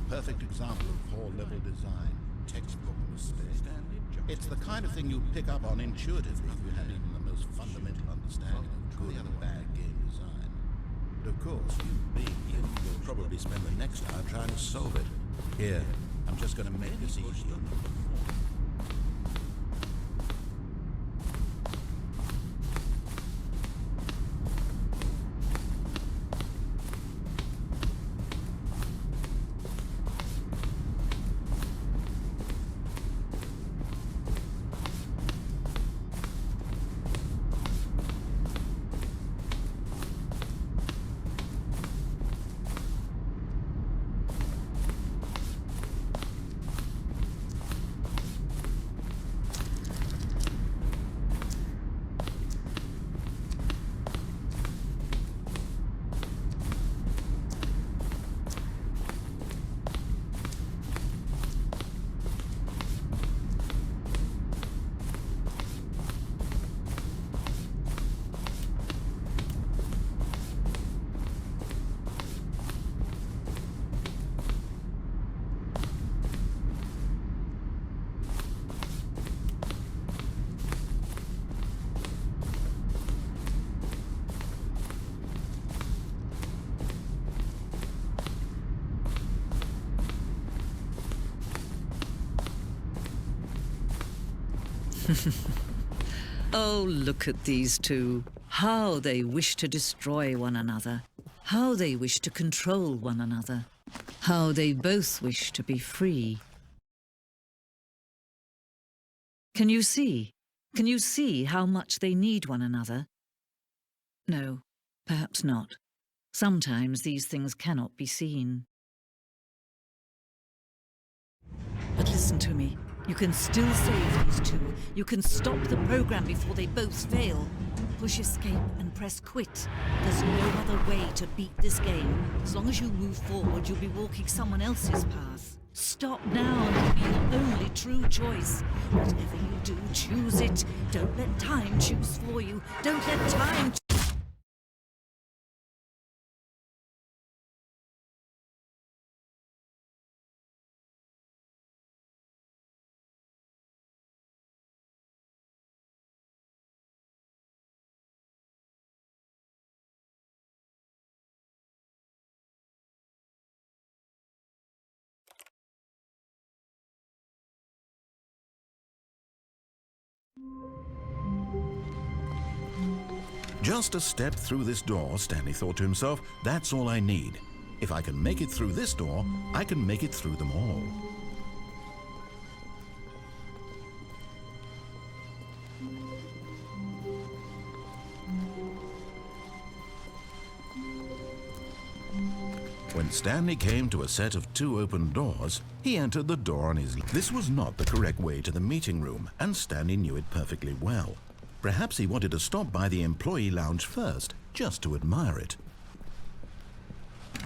Perfect example of poor level design. Textbook mistake. It's the kind of thing you'd pick up on intuitively if you had even the most fundamental understanding of good and bad game design. But of course, you being you, you'll probably spend the next hour trying to solve it. Here, I'm just going to make this easy on you. Oh, look at these two. How they wish to destroy one another. How they wish to control one another. How they both wish to be free. Can you see? Can you see how much they need one another? No, perhaps not. Sometimes these things cannot be seen. But listen to me. You can still save these two. You can stop the program before they both fail. Push escape and press quit. There's no other way to beat this game. As long as you move forward, you'll be walking someone else's path. Stop now and it'll be your only true choice. Whatever you do, choose it. Don't let time choose for you. Don't let time Just a step through this door, Stanley thought to himself, that's all I need. If I can make it through this door, I can make it through them all. When Stanley came to a set of 2 open doors, he entered the door on his left. This was not the correct way to the meeting room, and Stanley knew it perfectly well. Perhaps he wanted to stop by the employee lounge first, just to admire it.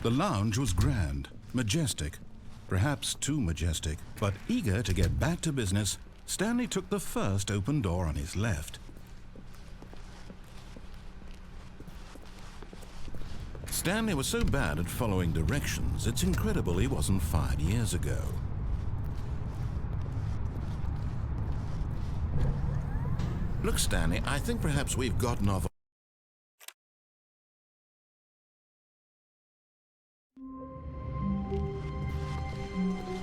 The lounge was grand, majestic, perhaps too majestic, but eager to get back to business, Stanley took the first open door on his left. Stanley was so bad at following directions, it's incredible he wasn't fired years ago. Look, Stanley, I think perhaps we've gotten off.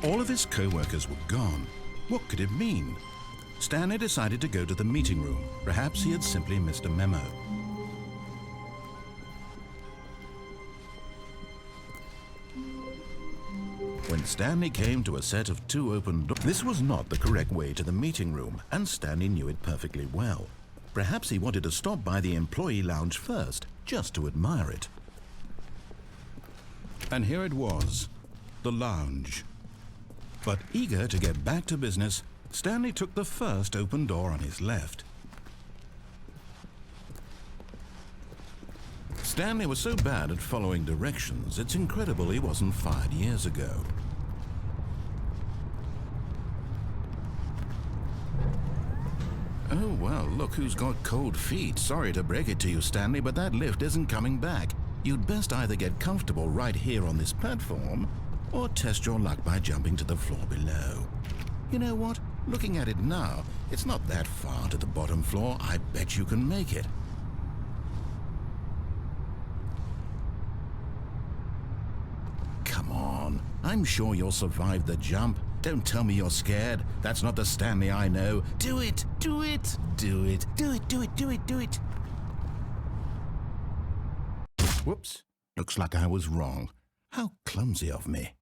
All of his co-workers were gone. What could it mean? Stanley decided to go to the meeting room. Perhaps he had simply missed a memo. When Stanley came to a set of 2 open doors, this was not the correct way to the meeting room, and Stanley knew it perfectly well. Perhaps he wanted to stop by the employee lounge first, just to admire it. And here it was, the lounge. But eager to get back to business, Stanley took the first open door on his left. Stanley was so bad at following directions, it's incredible he wasn't fired years ago. Oh, well, look who's got cold feet. Sorry to break it to you, Stanley, but that lift isn't coming back. you'd best either get comfortable right here on this platform or test your luck by jumping to the floor below. You know what? Looking at it now, it's not that far to the bottom floor. I bet you can make it. Come on. I'm sure you'll survive the jump. Don't tell me you're scared. That's not the Stanley I know. Do it! Do it! Do it! Do it! Do it! Do it! Do it! Whoops. Looks like I was wrong. How clumsy of me.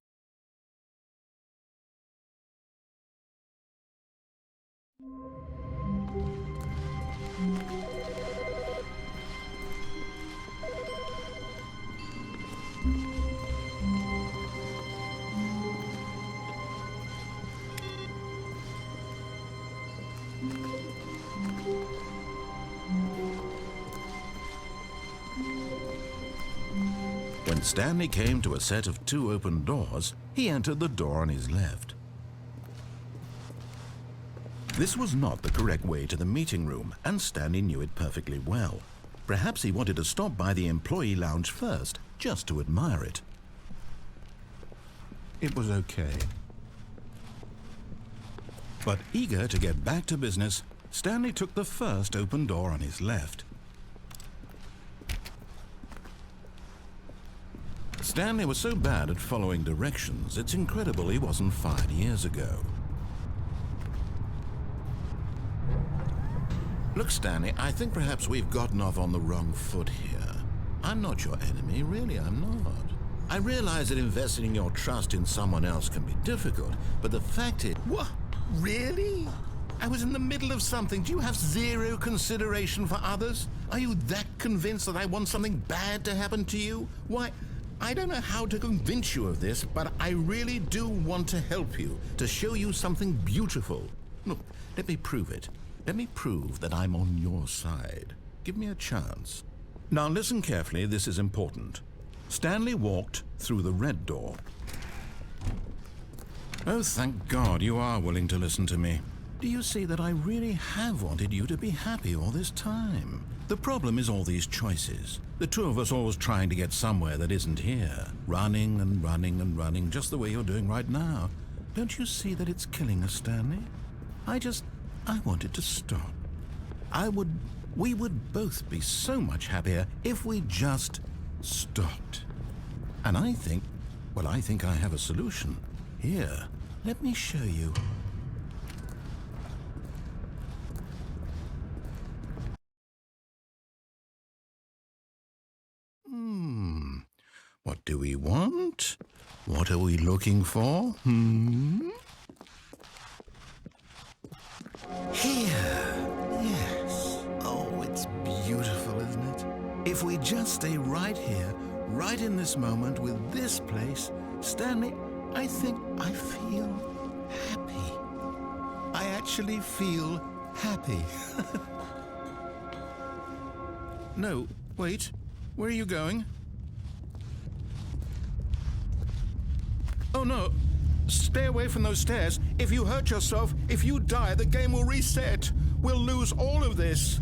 When Stanley came to a set of 2 open doors, he entered the door on his left. This was not the correct way to the meeting room, and Stanley knew it perfectly well. Perhaps he wanted to stop by the employee lounge first, just to admire it. It was okay. But eager to get back to business, Stanley took the first open door on his left. Stanley was so bad at following directions, it's incredible he wasn't fired years ago. Look, Stanley, I think perhaps we've gotten off on the wrong foot here. I'm not your enemy, really, I'm not. I realize that investing your trust in someone else can be difficult, but the fact is... What? Really? I was in the middle of something. Do you have zero consideration for others? Are you that convinced that I want something bad to happen to you? Why, I don't know how to convince you of this, but I really do want to help you, to show you something beautiful. Look, let me prove it. Let me prove that I'm on your side. Give me a chance. Now listen carefully, this is important. Stanley walked through the red door. Oh, thank God you are willing to listen to me. Do you see that I really have wanted you to be happy all this time? The problem is all these choices. The two of us always trying to get somewhere that isn't here. Running and running and running, just the way you're doing right now. Don't you see that it's killing us, Stanley? I wanted to stop. We would both be so much happier if we just stopped. And I think I have a solution. Here, let me show you. What do we want? What are we looking for? Here. Yes. Oh, it's beautiful, isn't it? If we just stay right here, right in this moment with this place, Stanley, I think I feel happy. I actually feel happy. No, wait. Where are you going? Oh, no. Stay away from those stairs. If you hurt yourself, if you die, the game will reset. We'll lose all of this.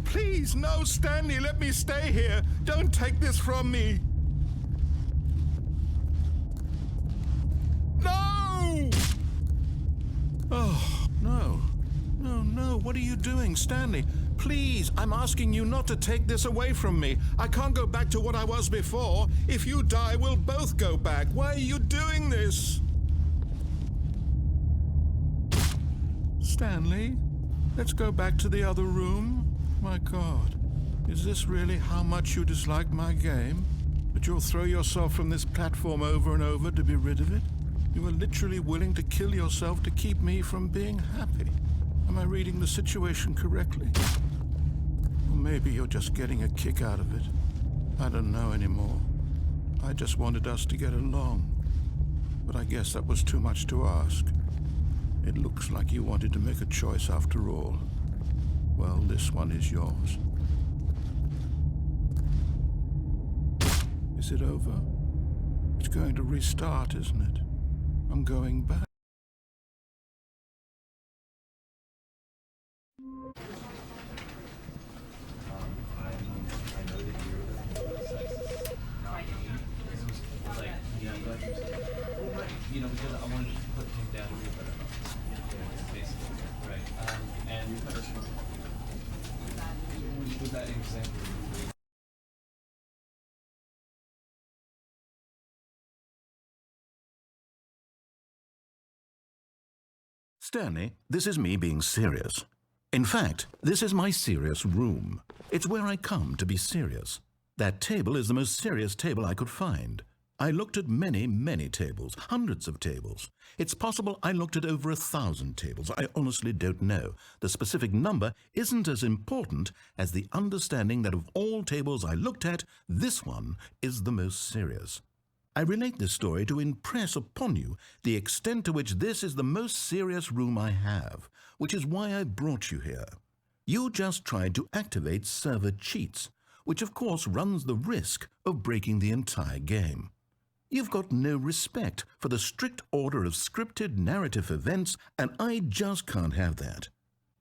Please, no, Stanley, let me stay here. Don't take this from me. No! Oh, no. No, what are you doing, Stanley? Please, I'm asking you not to take this away from me. I can't go back to what I was before. If you die, we'll both go back. Why are you doing this? Stanley, let's go back to the other room. My God, is this really how much you dislike my game? That you'll throw yourself from this platform over and over to be rid of it? You are literally willing to kill yourself to keep me from being happy. Am I reading the situation correctly? Or maybe you're just getting a kick out of it. I don't know anymore. I just wanted us to get along. But I guess that was too much to ask. It looks like you wanted to make a choice after all. Well, this one is yours. Is it over? It's going to restart, isn't it? I'm going back. you know, because I wanted to put him down a little bit, basically, right? And with that example. Stanley, this is me being serious. In fact, this is my serious room. It's where I come to be serious. That table is the most serious table I could find. I looked at many, many tables, hundreds of tables. It's possible I looked at over 1,000 tables. I honestly don't know. The specific number isn't as important as the understanding that of all tables I looked at, this one is the most serious. I relate this story to impress upon you the extent to which this is the most serious room I have, which is why I brought you here. You just tried to activate server cheats, which of course runs the risk of breaking the entire game. You've got no respect for the strict order of scripted narrative events, and I just can't have that.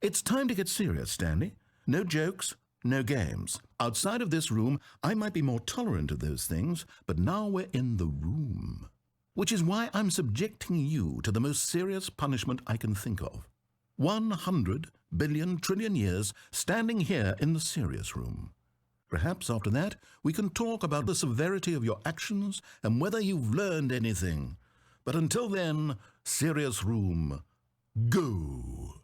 It's time to get serious, Stanley. No jokes, no games. Outside of this room, I might be more tolerant of those things, but now we're in the room. Which is why I'm subjecting you to the most serious punishment I can think of. 100 billion trillion years standing here in the serious room. Perhaps after that, we can talk about the severity of your actions and whether you've learned anything. But until then, serious room, go!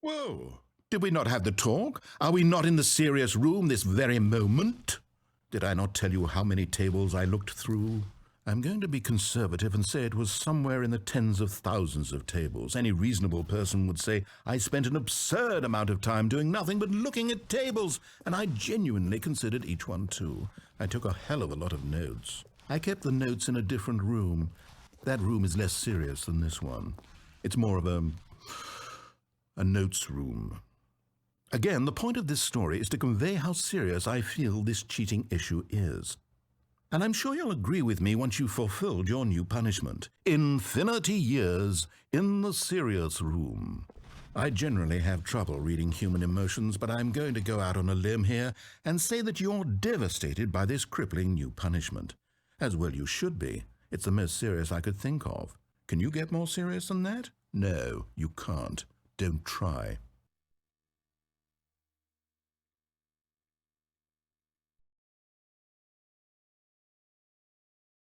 Whoa! Did we not have the talk? Are we not in the serious room this very moment? Did I not tell you how many tables I looked through? I'm going to be conservative and say it was somewhere in the tens of thousands of tables. Any reasonable person would say I spent an absurd amount of time doing nothing but looking at tables, and I genuinely considered each one too. I took a hell of a lot of notes. I kept the notes in a different room. That room is less serious than this one. It's more of a notes room. Again, the point of this story is to convey how serious I feel this cheating issue is. And I'm sure you'll agree with me once you've fulfilled your new punishment. Infinity years in the serious room. I generally have trouble reading human emotions, but I'm going to go out on a limb here and say that you're devastated by this crippling new punishment. As well you should be. It's the most serious I could think of. Can you get more serious than that? No, you can't. Don't try.